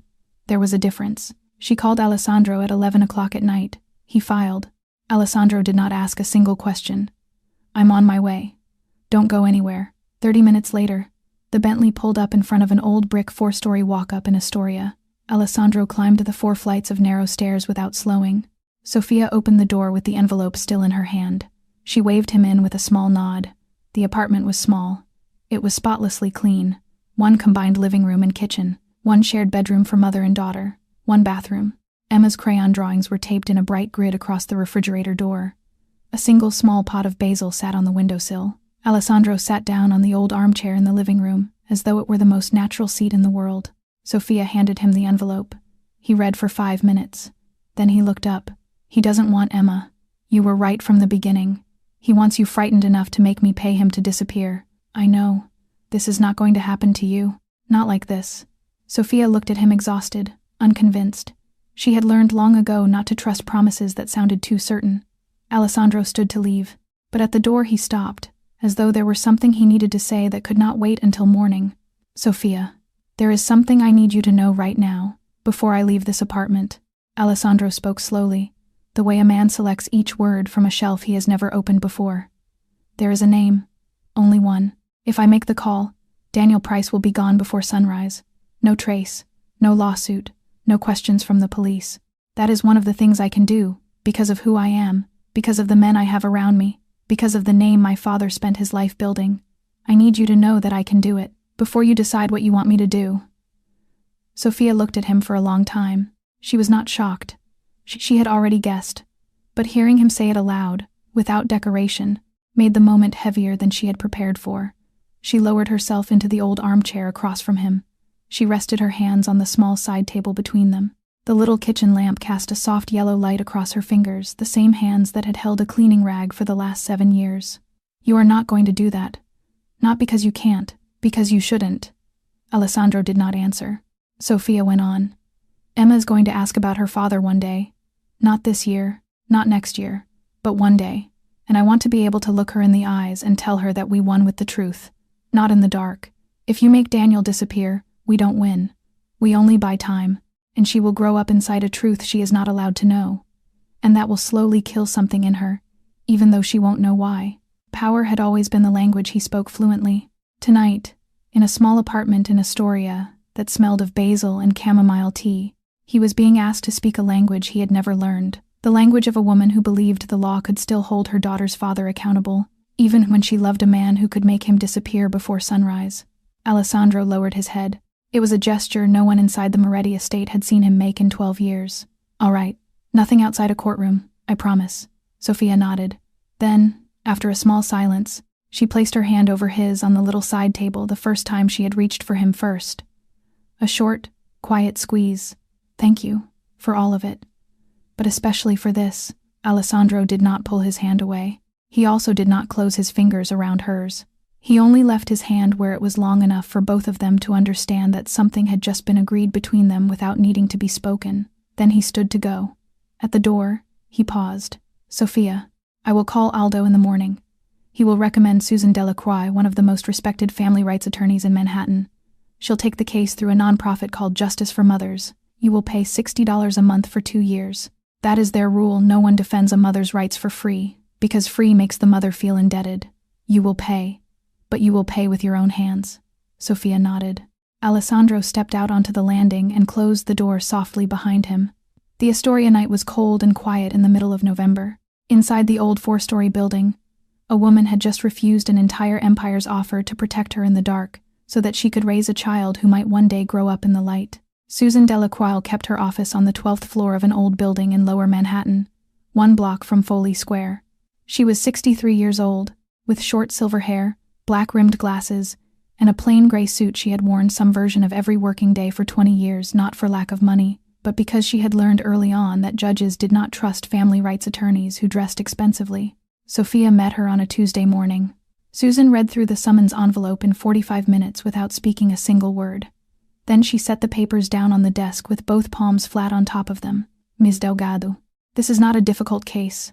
S1: There was a difference. She called Alessandro at 11 o'clock at night. He filed. Alessandro did not ask a single question. "I'm on my way. Don't go anywhere." 30 minutes later, the Bentley pulled up in front of an old brick 4-story walk-up in Astoria. Alessandro climbed the 4 flights of narrow stairs without slowing. Sophia opened the door with the envelope still in her hand. She waved him in with a small nod. The apartment was small. It was spotlessly clean. 1 combined living room and kitchen, 1 shared bedroom for mother and daughter, 1 bathroom. Emma's crayon drawings were taped in a bright grid across the refrigerator door. A single small pot of basil sat on the windowsill. Alessandro sat down on the old armchair in the living room, as though it were the most natural seat in the world. Sophia handed him the envelope. He read for 5 minutes. Then he looked up. "He doesn't want Emma. You were right from the beginning. He wants you frightened enough to make me pay him to disappear. I know. This is not going to happen to you. Not like this." Sophia looked at him exhausted, unconvinced. She had learned long ago not to trust promises that sounded too certain. Alessandro stood to leave, but at the door he stopped, as though there were something he needed to say that could not wait until morning. "Sophia, there is something I need you to know right now, before I leave this apartment." Alessandro spoke slowly, the way a man selects each word from a shelf he has never opened before. "There is a name. Only one. If I make the call, Daniel Price will be gone before sunrise. No trace, no lawsuit, no questions from the police. That is one of the things I can do, because of who I am, because of the men I have around me, because of the name my father spent his life building. I need you to know that I can do it, before you decide what you want me to do." Sophia looked at him for a long time. She was not shocked. She had already guessed. But hearing him say it aloud, without decoration, made the moment heavier than she had prepared for. She lowered herself into the old armchair across from him. She rested her hands on the small side table between them. The little kitchen lamp cast a soft yellow light across her fingers, the same hands that had held a cleaning rag for the last 7 years. "You are not going to do that. Not because you can't, because you shouldn't." Alessandro did not answer. Sophia went on. "Emma is going to ask about her father one day. Not this year, not next year, but one day. And I want to be able to look her in the eyes and tell her that we won with the truth. Not in the dark. If you make Daniel disappear, we don't win. We only buy time. And she will grow up inside a truth she is not allowed to know. And that will slowly kill something in her, even though she won't know why." Power had always been the language he spoke fluently. Tonight, in a small apartment in Astoria that smelled of basil and chamomile tea, he was being asked to speak a language he had never learned, the language of a woman who believed the law could still hold her daughter's father accountable, even when she loved a man who could make him disappear before sunrise. Alessandro lowered his head. It was a gesture no one inside the Moretti estate had seen him make in 12 years. "All right, nothing outside a courtroom, I promise." Sophia nodded. Then, after a small silence, she placed her hand over his on the little side table the first time she had reached for him first. A short, quiet squeeze. "Thank you, for all of it. But especially for this." Alessandro did not pull his hand away. He also did not close his fingers around hers. He only left his hand where it was long enough for both of them to understand that something had just been agreed between them without needing to be spoken. Then he stood to go. At the door, he paused. "Sophia, I will call Aldo in the morning. He will recommend Susan Delacroix, one of the most respected family rights attorneys in Manhattan. She'll take the case through a nonprofit called Justice for Mothers. You will pay $60 a month for 2 years. That is their rule. No one defends a mother's rights for free, because free makes the mother feel indebted. You will pay. But you will pay with your own hands." Sophia nodded. Alessandro stepped out onto the landing and closed the door softly behind him. The Astoria night was cold and quiet in the middle of November. Inside the old 4-story building, a woman had just refused an entire empire's offer to protect her in the dark, so that she could raise a child who might one day grow up in the light. Susan Delacroix kept her office on the 12th floor of an old building in Lower Manhattan, 1 block from Foley Square. She was 63 years old, with short silver hair, black-rimmed glasses, and a plain gray suit she had worn some version of every working day for 20 years, not for lack of money, but because she had learned early on that judges did not trust family rights attorneys who dressed expensively. Sophia met her on a Tuesday morning. Susan read through the summons envelope in 45 minutes without speaking a single word. Then she set the papers down on the desk with both palms flat on top of them. "Ms. Delgado, this is not a difficult case.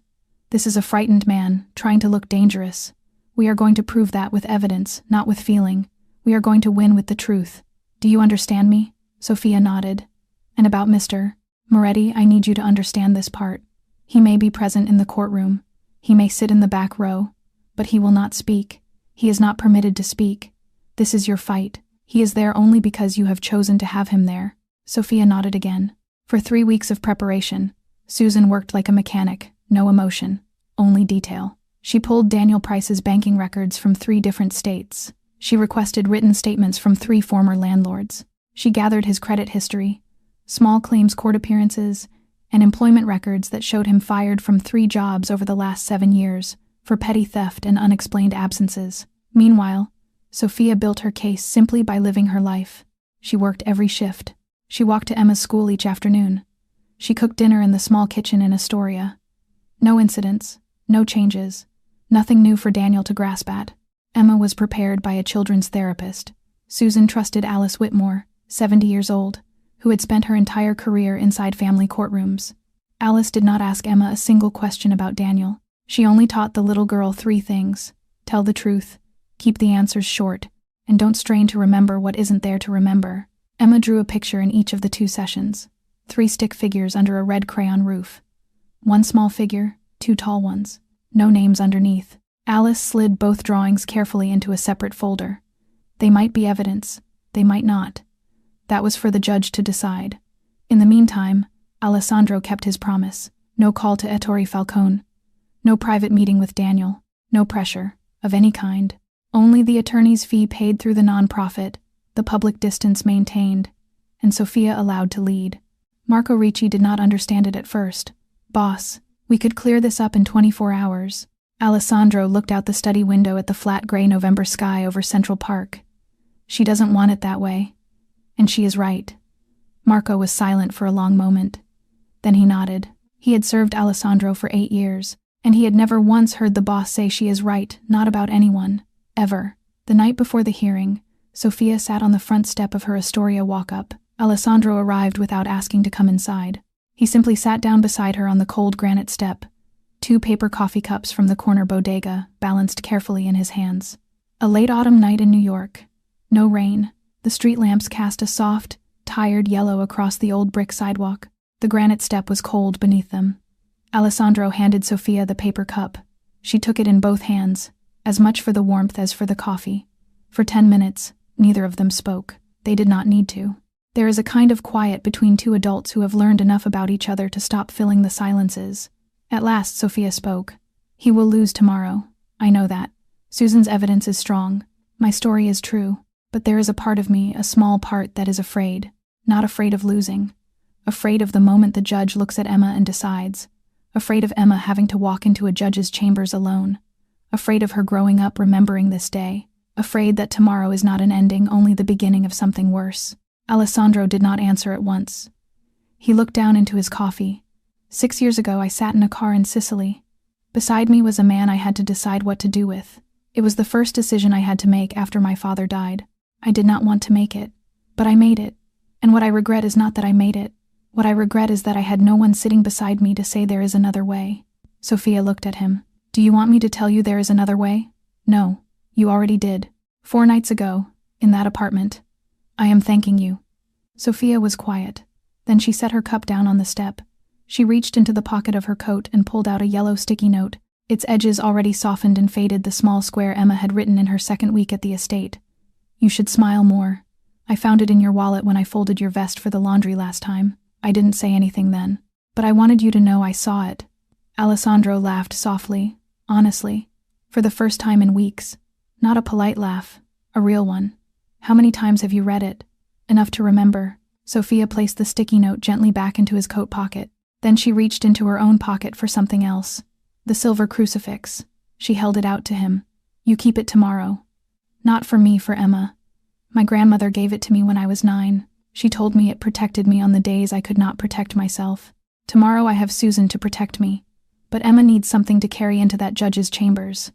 S1: This is a frightened man, trying to look dangerous. We are going to prove that with evidence, not with feeling. We are going to win with the truth. Do you understand me?" Sophia nodded. "And about Mr. Moretti, I need you to understand this part. He may be present in the courtroom. He may sit in the back row. But he will not speak. He is not permitted to speak. This is your fight. He is there only because you have chosen to have him there." Sophia nodded again. For 3 weeks of preparation, Susan worked like a mechanic, no emotion, only detail. She pulled Daniel Price's banking records from 3 different states. She requested written statements from 3 former landlords. She gathered his credit history, small claims court appearances, and employment records that showed him fired from 3 jobs over the last 7 years for petty theft and unexplained absences. Meanwhile, Sophia built her case simply by living her life. She worked every shift. She walked to Emma's school each afternoon. She cooked dinner in the small kitchen in Astoria. No incidents, no changes, nothing new for Daniel to grasp at. Emma was prepared by a children's therapist. Susan trusted Alice Whitmore, 70 years old, who had spent her entire career inside family courtrooms. Alice did not ask Emma a single question about Daniel. She only taught the little girl 3 things: tell the truth, keep the answers short, and don't strain to remember what isn't there to remember. Emma drew a picture in each of the 2 sessions: 3 stick figures under a red crayon roof. 1 small figure, 2 tall ones. No names underneath. Alice slid both drawings carefully into a separate folder. They might be evidence, they might not. That was for the judge to decide. In the meantime, Alessandro kept his promise. No call to Ettore Falcone. No private meeting with Daniel. No pressure, of any kind. Only the attorney's fee paid through the non-profit, the public distance maintained, and Sophia allowed to lead. Marco Ricci did not understand it at first. "Boss, we could clear this up in 24 hours. Alessandro looked out the study window at the flat gray November sky over Central Park. "She doesn't want it that way. And she is right." Marco was silent for a long moment. Then he nodded. He had served Alessandro for 8 years, and he had never once heard the boss say she is right, not about anyone, ever. The night before the hearing, Sophia sat on the front step of her Astoria walk-up. Alessandro arrived without asking to come inside. He simply sat down beside her on the cold granite step, 2 paper coffee cups from the corner bodega balanced carefully in his hands. A late autumn night in New York. No rain. The street lamps cast a soft, tired yellow across the old brick sidewalk. The granite step was cold beneath them. Alessandro handed Sophia the paper cup. She took it in both hands, as much for the warmth as for the coffee. For 10 minutes, neither of them spoke. They did not need to. There is a kind of quiet between 2 adults who have learned enough about each other to stop filling the silences. At last, Sophia spoke. "He will lose tomorrow. I know that. Susan's evidence is strong. My story is true. But there is a part of me, a small part, that is afraid. Not afraid of losing. Afraid of the moment the judge looks at Emma and decides. Afraid of Emma having to walk into a judge's chambers alone. Afraid of her growing up remembering this day. Afraid that tomorrow is not an ending, only the beginning of something worse." Alessandro did not answer at once. He looked down into his coffee. 6 years ago, I sat in a car in Sicily. Beside me was a man I had to decide what to do with. It was the first decision I had to make after my father died. I did not want to make it, but I made it. And what I regret is not that I made it. What I regret is that I had no one sitting beside me to say there is another way. Sophia looked at him. "Do you want me to tell you there is another way?" "No, you already did. 4 nights ago, in that apartment. I am thanking you." Sophia was quiet. Then she set her cup down on the step. She reached into the pocket of her coat and pulled out a yellow sticky note. Its edges already softened and faded the small square Emma had written in her second week at the estate. "You should smile more. I found it in your wallet when I folded your vest for the laundry last time. I didn't say anything then. But I wanted you to know I saw it." Alessandro laughed softly, honestly, for the first time in weeks. Not a polite laugh, a real one. "How many times have you read it?" "Enough to remember." Sophia placed the sticky note gently back into his coat pocket. Then she reached into her own pocket for something else. The silver crucifix. She held it out to him. "You keep it tomorrow." "Not for me, for Emma. My grandmother gave it to me when I was 9. She told me it protected me on the days I could not protect myself. Tomorrow I have Susan to protect me. But Emma needs something to carry into that judge's chambers."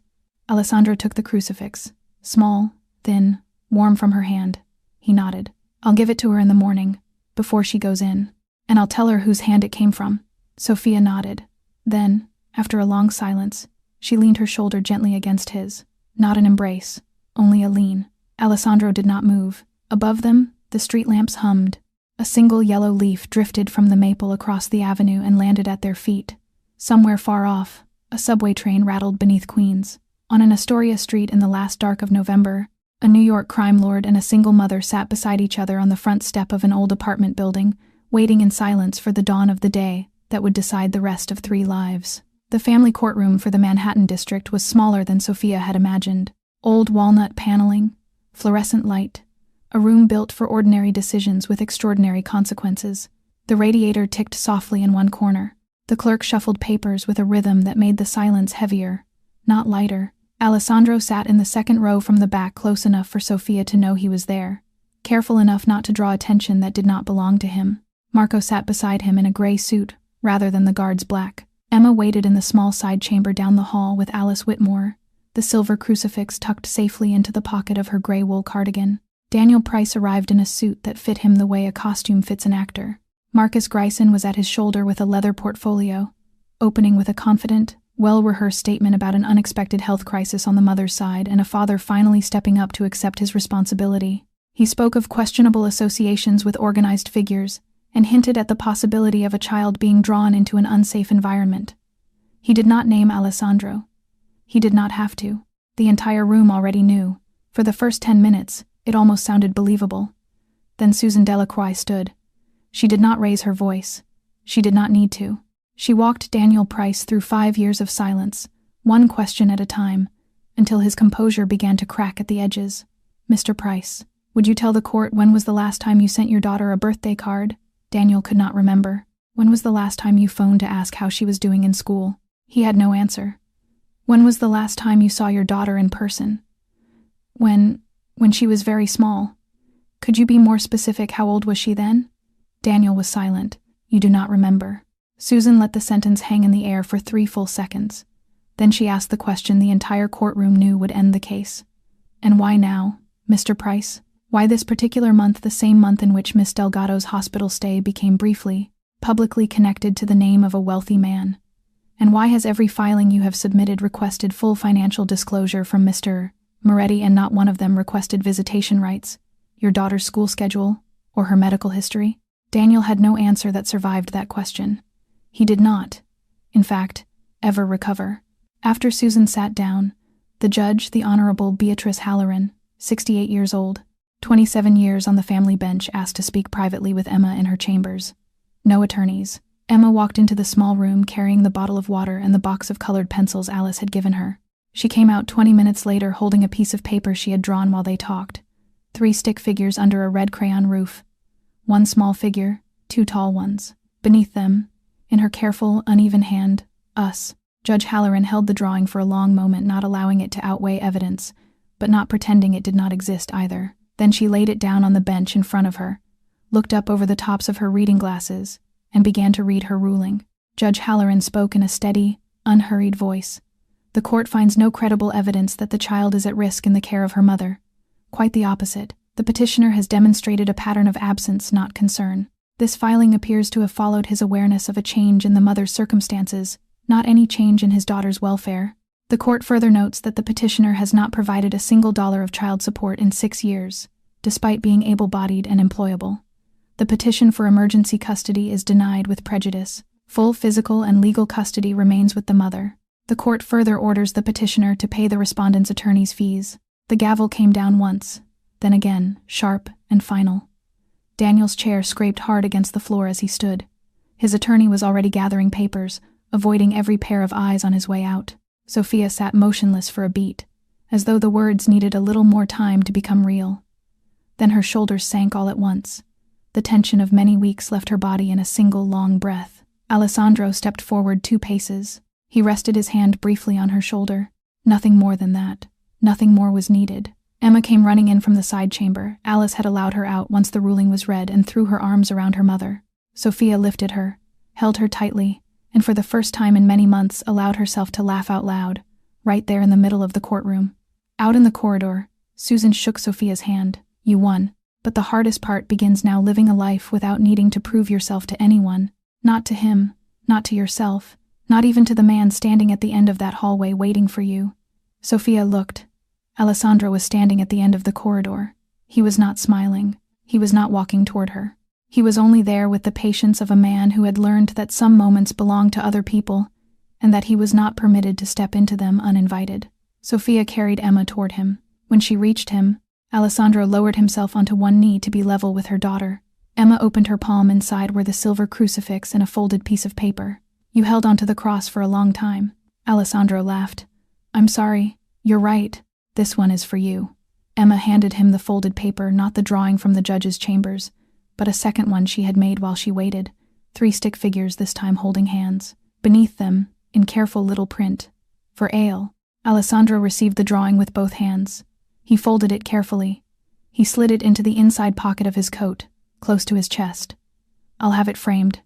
S1: Alessandro took the crucifix. Small, thin, warm from her hand. He nodded. "I'll give it to her in the morning, before she goes in. And I'll tell her whose hand it came from." Sophia nodded. Then, after a long silence, she leaned her shoulder gently against his. Not an embrace, only a lean. Alessandro did not move. Above them, the street lamps hummed. A single yellow leaf drifted from the maple across the avenue and landed at their feet. Somewhere far off, a subway train rattled beneath Queens. On an Astoria street in the last dark of November, a New York crime lord and a single mother sat beside each other on the front step of an old apartment building, waiting in silence for the dawn of the day that would decide the rest of 3 lives. The family courtroom for the Manhattan district was smaller than Sophia had imagined. Old walnut paneling, fluorescent light, a room built for ordinary decisions with extraordinary consequences. The radiator ticked softly in one corner. The clerk shuffled papers with a rhythm that made the silence heavier, not lighter. Alessandro sat in the second row from the back, close enough for Sophia to know he was there, careful enough not to draw attention that did not belong to him. Marco sat beside him in a gray suit, rather than the guard's black. Emma waited in the small side chamber down the hall with Alice Whitmore, the silver crucifix tucked safely into the pocket of her gray wool cardigan. Daniel Price arrived in a suit that fit him the way a costume fits an actor. Marcus Grayson was at his shoulder with a leather portfolio, opening with a confident, well-rehearsed statement about an unexpected health crisis on the mother's side and a father finally stepping up to accept his responsibility. He spoke of questionable associations with organized figures and hinted at the possibility of a child being drawn into an unsafe environment. He did not name Alessandro. He did not have to. The entire room already knew. For the first 10 minutes, it almost sounded believable. Then Susan Delacroix stood. She did not raise her voice. She did not need to. She walked Daniel Price through 5 years of silence, one question at a time, until his composure began to crack at the edges. Mr. Price, would you tell the court when was the last time you sent your daughter a birthday card? Daniel could not remember. When was the last time you phoned to ask how she was doing in school? He had no answer. When was the last time you saw your daughter in person? When she was very small. Could you be more specific? How old was she then? Daniel was silent. You do not remember. Susan let the sentence hang in the air for 3 full seconds. Then she asked the question the entire courtroom knew would end the case. And why now, Mr. Price? Why this particular month, the same month in which Miss Delgado's hospital stay became briefly, publicly connected to the name of a wealthy man? And why has every filing you have submitted requested full financial disclosure from Mr. Moretti and not one of them requested visitation rights, your daughter's school schedule, or her medical history? Daniel had no answer that survived that question. He did not, in fact, ever recover. After Susan sat down, the judge, the Honorable Beatrice Halloran, 68 years old, 27 years on the family bench, asked to speak privately with Emma in her chambers. No attorneys. Emma walked into the small room carrying the bottle of water and the box of colored pencils Alice had given her. She came out 20 minutes later holding a piece of paper she had drawn while they talked. 3 stick figures under a red crayon roof. 1 small figure, 2 tall ones. Beneath them, in her careful, uneven hand, us. Judge Halloran held the drawing for a long moment, not allowing it to outweigh evidence, but not pretending it did not exist either. Then she laid it down on the bench in front of her, looked up over the tops of her reading glasses, and began to read her ruling. Judge Halloran spoke in a steady, unhurried voice. The court finds no credible evidence that the child is at risk in the care of her mother. Quite the opposite. The petitioner has demonstrated a pattern of absence, not concern. This filing appears to have followed his awareness of a change in the mother's circumstances, not any change in his daughter's welfare. The court further notes that the petitioner has not provided a single dollar of child support in 6 years, despite being able-bodied and employable. The petition for emergency custody is denied with prejudice. Full physical and legal custody remains with the mother. The court further orders the petitioner to pay the respondent's attorney's fees. The gavel came down once, then again, sharp and final. Daniel's chair scraped hard against the floor as he stood. His attorney was already gathering papers, avoiding every pair of eyes on his way out. Sophia sat motionless for a beat, as though the words needed a little more time to become real. Then her shoulders sank all at once. The tension of many weeks left her body in a single long breath. Alessandro stepped forward 2 paces. He rested his hand briefly on her shoulder. Nothing more than that. Nothing more was needed. Emma came running in from the side chamber. Alice had allowed her out once the ruling was read and threw her arms around her mother. Sophia lifted her, held her tightly, and for the first time in many months allowed herself to laugh out loud, right there in the middle of the courtroom. Out in the corridor, Susan shook Sophia's hand. You won. But the hardest part begins now, living a life without needing to prove yourself to anyone. Not to him, not to yourself, not even to the man standing at the end of that hallway waiting for you. Sophia looked. Alessandro was standing at the end of the corridor. He was not smiling. He was not walking toward her. He was only there with the patience of a man who had learned that some moments belonged to other people, and that he was not permitted to step into them uninvited. Sophia carried Emma toward him. When she reached him, Alessandro lowered himself onto one knee to be level with her daughter. Emma opened her palm. Inside were the silver crucifix and a folded piece of paper. You held onto the cross for a long time. Alessandro laughed. I'm sorry. You're right. This one is for you. Emma handed him the folded paper, not the drawing from the judge's chambers, but a second one she had made while she waited. 3 stick figures, this time holding hands. Beneath them, in careful little print, for ale. Alessandro received the drawing with both hands. He folded it carefully. He slid it into the inside pocket of his coat, close to his chest. I'll have it framed.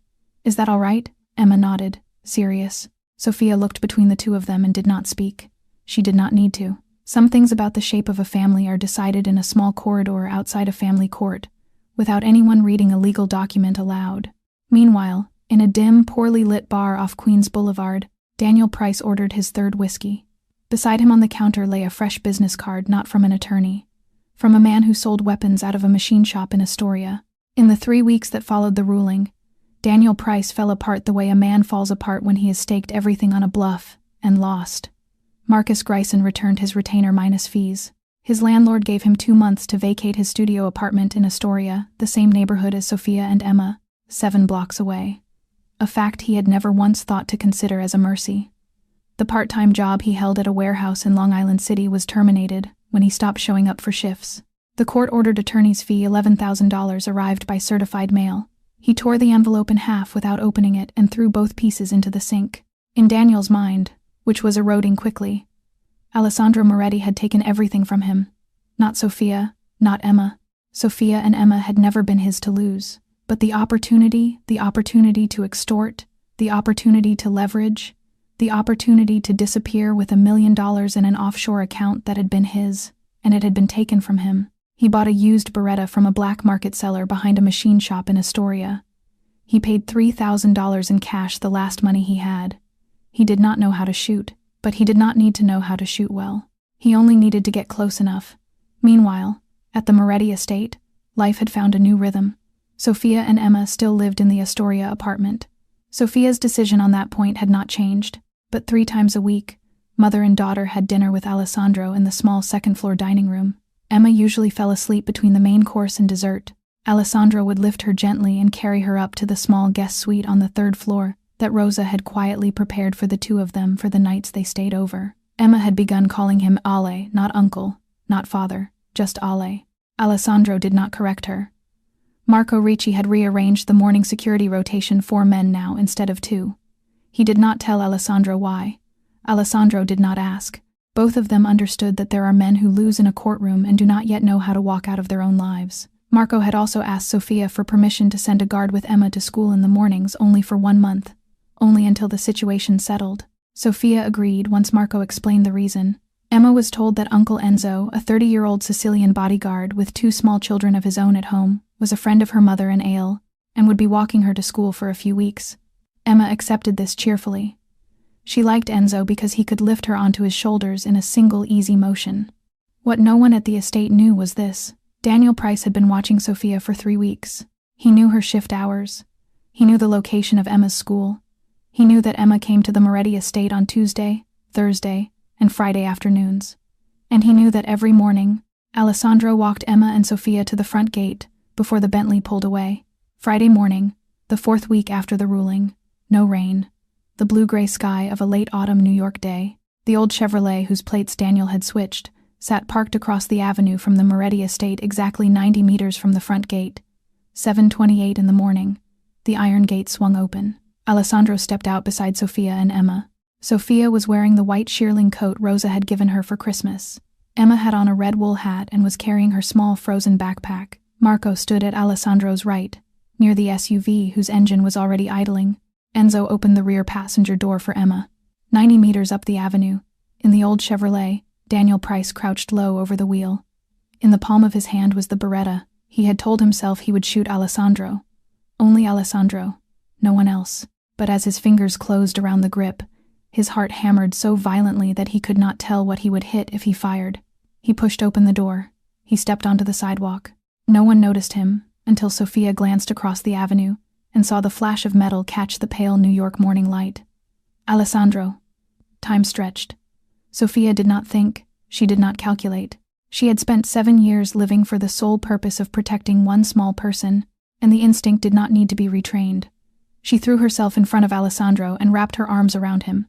S1: Is that all right? Emma nodded, serious. Sophia looked between the 2 of them and did not speak. She did not need to. Some things about the shape of a family are decided in a small corridor outside a family court, without anyone reading a legal document aloud. Meanwhile, in a dim, poorly lit bar off Queens Boulevard, Daniel Price ordered his 3rd whiskey. Beside him on the counter lay a fresh business card, not from an attorney, from a man who sold weapons out of a machine shop in Astoria. In the 3 weeks that followed the ruling, Daniel Price fell apart the way a man falls apart when he has staked everything on a bluff and lost. Marcus Greisen returned his retainer minus fees. His landlord gave him 2 months to vacate his studio apartment in Astoria, the same neighborhood as Sophia and Emma, 7 blocks away. a fact he had never once thought to consider as a mercy. The part-time job he held at a warehouse in Long Island City was terminated when he stopped showing up for shifts. The court-ordered attorney's fee, $11,000, arrived by certified mail. He tore the envelope in half without opening it and threw both pieces into the sink. In Daniel's mind, which was eroding quickly, Alessandro Moretti had taken everything from him. Not Sophia, not Emma. Sophia and Emma had never been his to lose. But the opportunity to extort, the opportunity to leverage, the opportunity to disappear with $1 million in an offshore account that had been his, and it had been taken from him. He bought a used Beretta from a black market seller behind a machine shop in Astoria. He paid $3,000 in cash, the last money he had. He did not know how to shoot, but he did not need to know how to shoot well. He only needed to get close enough. Meanwhile, at the Moretti estate, life had found a new rhythm. Sophia and Emma still lived in the Astoria apartment. Sophia's decision on that point had not changed, but 3 times a week, mother and daughter had dinner with Alessandro in the small second-floor dining room. Emma usually fell asleep between the main course and dessert. Alessandro would lift her gently and carry her up to the small guest suite on the 3rd floor that Rosa had quietly prepared for the 2 of them for the nights they stayed over. Emma had begun calling him Ale, not uncle, not father, just Ale. Alessandro did not correct her. Marco Ricci had rearranged the morning security rotation 4 men now instead of 2. He did not tell Alessandro why. Alessandro did not ask. Both of them understood that there are men who lose in a courtroom and do not yet know how to walk out of their own lives. Marco had also asked Sophia for permission to send a guard with Emma to school in the mornings only for 1 month, only until the situation settled. Sophia agreed once Marco explained the reason. Emma was told that Uncle Enzo, a 30-year-old Sicilian bodyguard with 2 small children of his own at home, was a friend of her mother and Ale, and would be walking her to school for a few weeks. Emma accepted this cheerfully. She liked Enzo because he could lift her onto his shoulders in a single easy motion. What no one at the estate knew was this. Daniel Price had been watching Sophia for 3 weeks. He knew her shift hours. He knew the location of Emma's school. He knew that Emma came to the Moretti estate on Tuesday, Thursday, and Friday afternoons. And he knew that every morning, Alessandro walked Emma and Sophia to the front gate before the Bentley pulled away. Friday morning, the 4th week after the ruling, no rain. The blue-gray sky of a late autumn New York day. The old Chevrolet whose plates Daniel had switched sat parked across the avenue from the Moretti estate exactly 90 meters from the front gate. 7:28 in the morning. The iron gate swung open. Alessandro stepped out beside Sophia and Emma. Sophia was wearing the white shearling coat Rosa had given her for Christmas. Emma had on a red wool hat and was carrying her small frozen backpack. Marco stood at Alessandro's right, near the SUV whose engine was already idling. Enzo opened the rear passenger door for Emma. 90 meters up the avenue, in the old Chevrolet, Daniel Price crouched low over the wheel. In the palm of his hand was the Beretta. He had told himself he would shoot Alessandro. Only Alessandro, no one else. But as his fingers closed around the grip, his heart hammered so violently that he could not tell what he would hit if he fired. He pushed open the door. He stepped onto the sidewalk. No one noticed him until Sophia glanced across the avenue and saw the flash of metal catch the pale New York morning light. Alessandro. Time stretched. Sophia did not think. She did not calculate. She had spent 7 years living for the sole purpose of protecting one small person, and the instinct did not need to be retrained. She threw herself in front of Alessandro and wrapped her arms around him.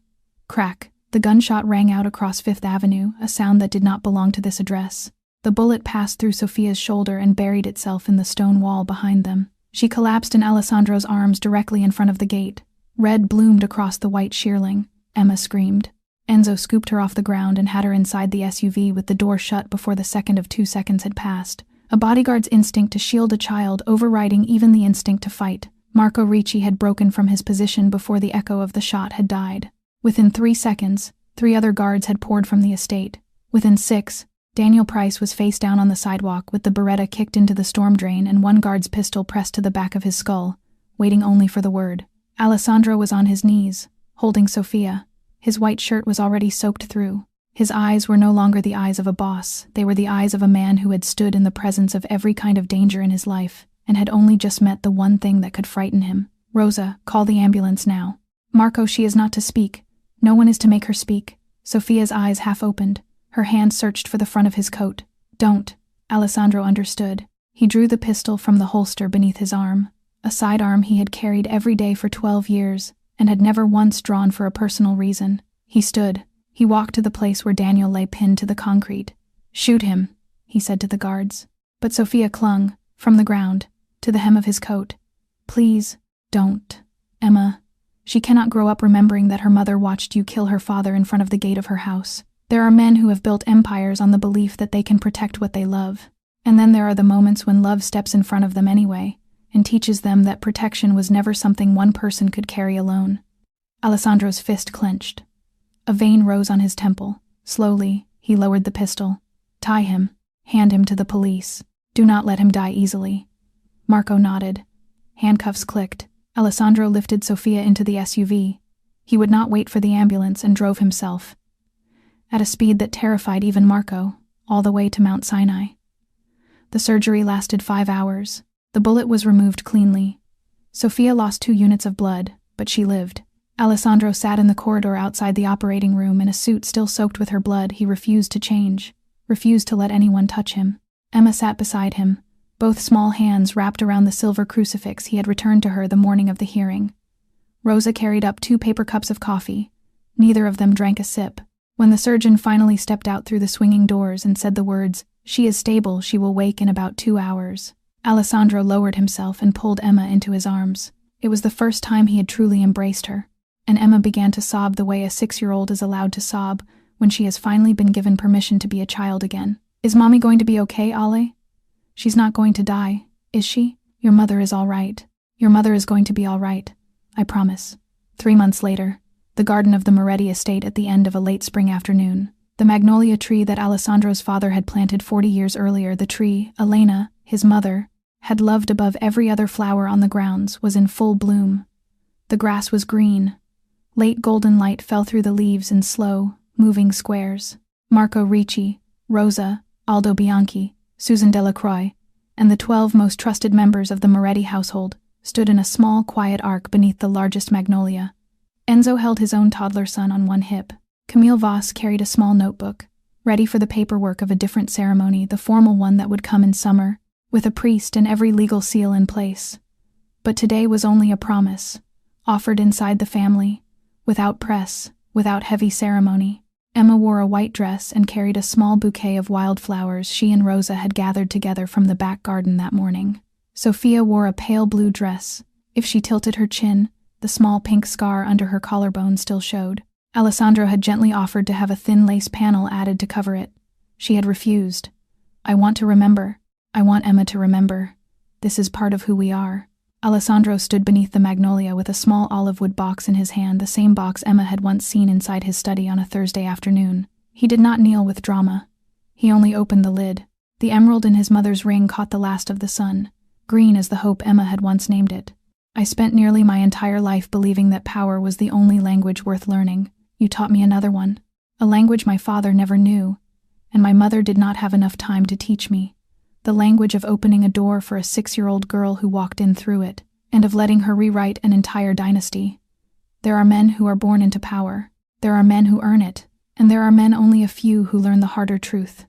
S1: Crack. The gunshot rang out across 5th Avenue, a sound that did not belong to this address. The bullet passed through Sophia's shoulder and buried itself in the stone wall behind them. She collapsed in Alessandro's arms directly in front of the gate. Red bloomed across the white shearling. Emma screamed. Enzo scooped her off the ground and had her inside the SUV with the door shut before the second of 2 seconds had passed. A bodyguard's instinct to shield a child overriding even the instinct to fight. Marco Ricci had broken from his position before the echo of the shot had died. Within 3 seconds, 3 other guards had poured from the estate. Within 6, Daniel Price was face down on the sidewalk with the Beretta kicked into the storm drain and one guard's pistol pressed to the back of his skull, waiting only for the word. Alessandro was on his knees, holding Sophia. His white shirt was already soaked through. His eyes were no longer the eyes of a boss. They were the eyes of a man who had stood in the presence of every kind of danger in his life and had only just met the one thing that could frighten him. Rosa, call the ambulance now. Marco, she is not to speak. No one is to make her speak. Sophia's eyes half opened. Her hand searched for the front of his coat. Don't. Alessandro understood. He drew the pistol from the holster beneath his arm. a sidearm he had carried every day for 12 years and had never once drawn for a personal reason. He stood. He walked to the place where Daniel lay pinned to the concrete. "Shoot him," he said to the guards. But Sophia clung, from the ground, to the hem of his coat. "Please, don't, Emma. She cannot grow up remembering that her mother watched you kill her father in front of the gate of her house. There are men who have built empires on the belief that they can protect what they love. And then there are the moments when love steps in front of them anyway, and teaches them that protection was never something one person could carry alone." Alessandro's fist clenched. A vein rose on his temple. Slowly, he lowered the pistol. "Tie him. Hand him to the police. Do not let him die easily." Marco nodded. Handcuffs clicked. Alessandro lifted Sophia into the SUV. He would not wait for the ambulance and drove himself, at a speed that terrified even Marco, all the way to Mount Sinai. The surgery lasted 5 hours. The bullet was removed cleanly. Sophia lost 2 units of blood, but she lived. Alessandro sat in the corridor outside the operating room in a suit still soaked with her blood. He refused to change, refused to let anyone touch him. Emma sat beside him, both small hands wrapped around the silver crucifix he had returned to her the morning of the hearing. Rosa carried up 2 paper cups of coffee. Neither of them drank a sip. When the surgeon finally stepped out through the swinging doors and said the words, "She is stable, she will wake in about 2 hours," Alessandro lowered himself and pulled Emma into his arms. It was the first time he had truly embraced her, and Emma began to sob the way a 6-year-old is allowed to sob when she has finally been given permission to be a child again. "Is Mommy going to be okay, Ale? She's not going to die, is she? Your mother is all right. Your mother is going to be all right. I promise." 3 months later, the garden of the Moretti estate at the end of a late spring afternoon. The magnolia tree that Alessandro's father had planted 40 years earlier, the tree Elena, his mother, had loved above every other flower on the grounds, was in full bloom. The grass was green. Late golden light fell through the leaves in slow, moving squares. Marco Ricci, Rosa, Aldo Bianchi, Susan Delacroix, and the 12 most trusted members of the Moretti household stood in a small, quiet arc beneath the largest magnolia. Enzo held his own toddler son on one hip. Camille Voss carried a small notebook, ready for the paperwork of a different ceremony, the formal one that would come in summer, with a priest and every legal seal in place. But today was only a promise, offered inside the family, without press, without heavy ceremony. Emma wore a white dress and carried a small bouquet of wildflowers she and Rosa had gathered together from the back garden that morning. Sophia wore a pale blue dress. If she tilted her chin, the small pink scar under her collarbone still showed. Alessandro had gently offered to have a thin lace panel added to cover it. She had refused. "I want to remember. I want Emma to remember. This is part of who we are." Alessandro stood beneath the magnolia with a small olive wood box in his hand, the same box Emma had once seen inside his study on a Thursday afternoon. He did not kneel with drama. He only opened the lid. The emerald in his mother's ring caught the last of the sun, green as the hope Emma had once named it. "I spent nearly my entire life believing that power was the only language worth learning. You taught me another one, a language my father never knew, and my mother did not have enough time to teach me. The language of opening a door for a 6-year-old girl who walked in through it, and of letting her rewrite an entire dynasty. There are men who are born into power. There are men who earn it, and there are men, only a few, who learn the harder truth,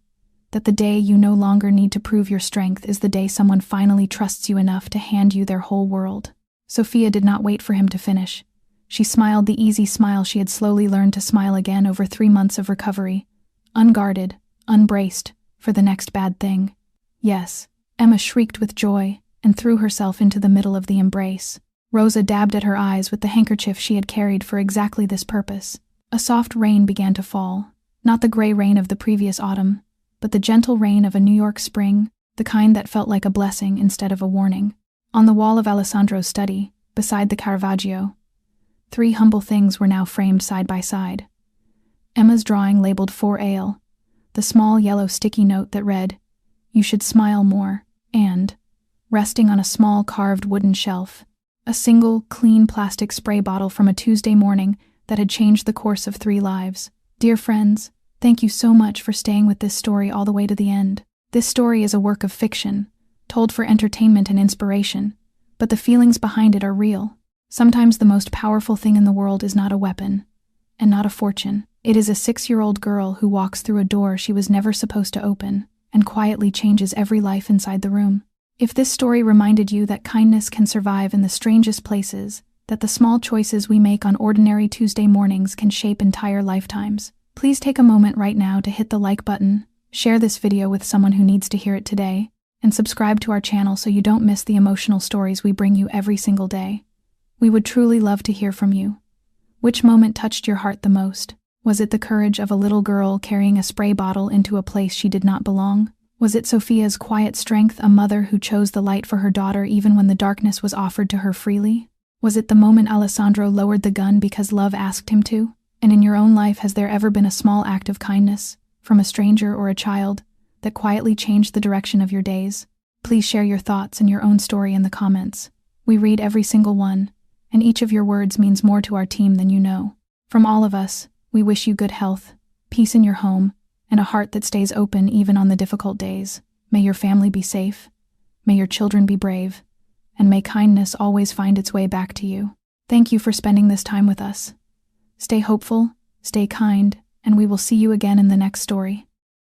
S1: that the day you no longer need to prove your strength is the day someone finally trusts you enough to hand you their whole world." Sophia did not wait for him to finish. She smiled the easy smile she had slowly learned to smile again over 3 months of recovery, unguarded, unbraced, for the next bad thing. "Yes," Emma shrieked with joy and threw herself into the middle of the embrace. Rosa dabbed at her eyes with the handkerchief she had carried for exactly this purpose. A soft rain began to fall, not the gray rain of the previous autumn, but the gentle rain of a New York spring, the kind that felt like a blessing instead of a warning. On the wall of Alessandro's study, beside the Caravaggio, 3 humble things were now framed side by side. Emma's drawing labeled 4 ale, the small yellow sticky note that read, "You should smile more," and, resting on a small carved wooden shelf, a single, clean plastic spray bottle from a Tuesday morning that had changed the course of 3 lives. "Dear friends, thank you so much for staying with this story all the way to the end. This story is a work of fiction, told for entertainment and inspiration, but the feelings behind it are real. Sometimes the most powerful thing in the world is not a weapon, and not a fortune. It is a 6-year-old girl who walks through a door she was never supposed to open, and quietly changes every life inside the room." If this story reminded you that kindness can survive in the strangest places, that the small choices we make on ordinary Tuesday mornings can shape entire lifetimes, please take a moment right now to hit the like button, share this video with someone who needs to hear it today, and subscribe to our channel so you don't miss the emotional stories we bring you every single day. We would truly love to hear from you. Which moment touched your heart the most? Was it the courage of a little girl carrying a spray bottle into a place she did not belong? Was it Sophia's quiet strength, a mother who chose the light for her daughter even when the darkness was offered to her freely? Was it the moment Alessandro lowered the gun because love asked him to? And in your own life, has there ever been a small act of kindness, from a stranger or a child, that quietly changed the direction of your days? Please share your thoughts and your own story in the comments. We read every single one, and each of your words means more to our team than you know. From all of us, we wish you good health, peace in your home, and a heart that stays open even on the difficult days. May your family be safe, may your children be brave, and may kindness always find its way back to you. Thank you for spending this time with us. Stay hopeful, stay kind, and we will see you again in the next story.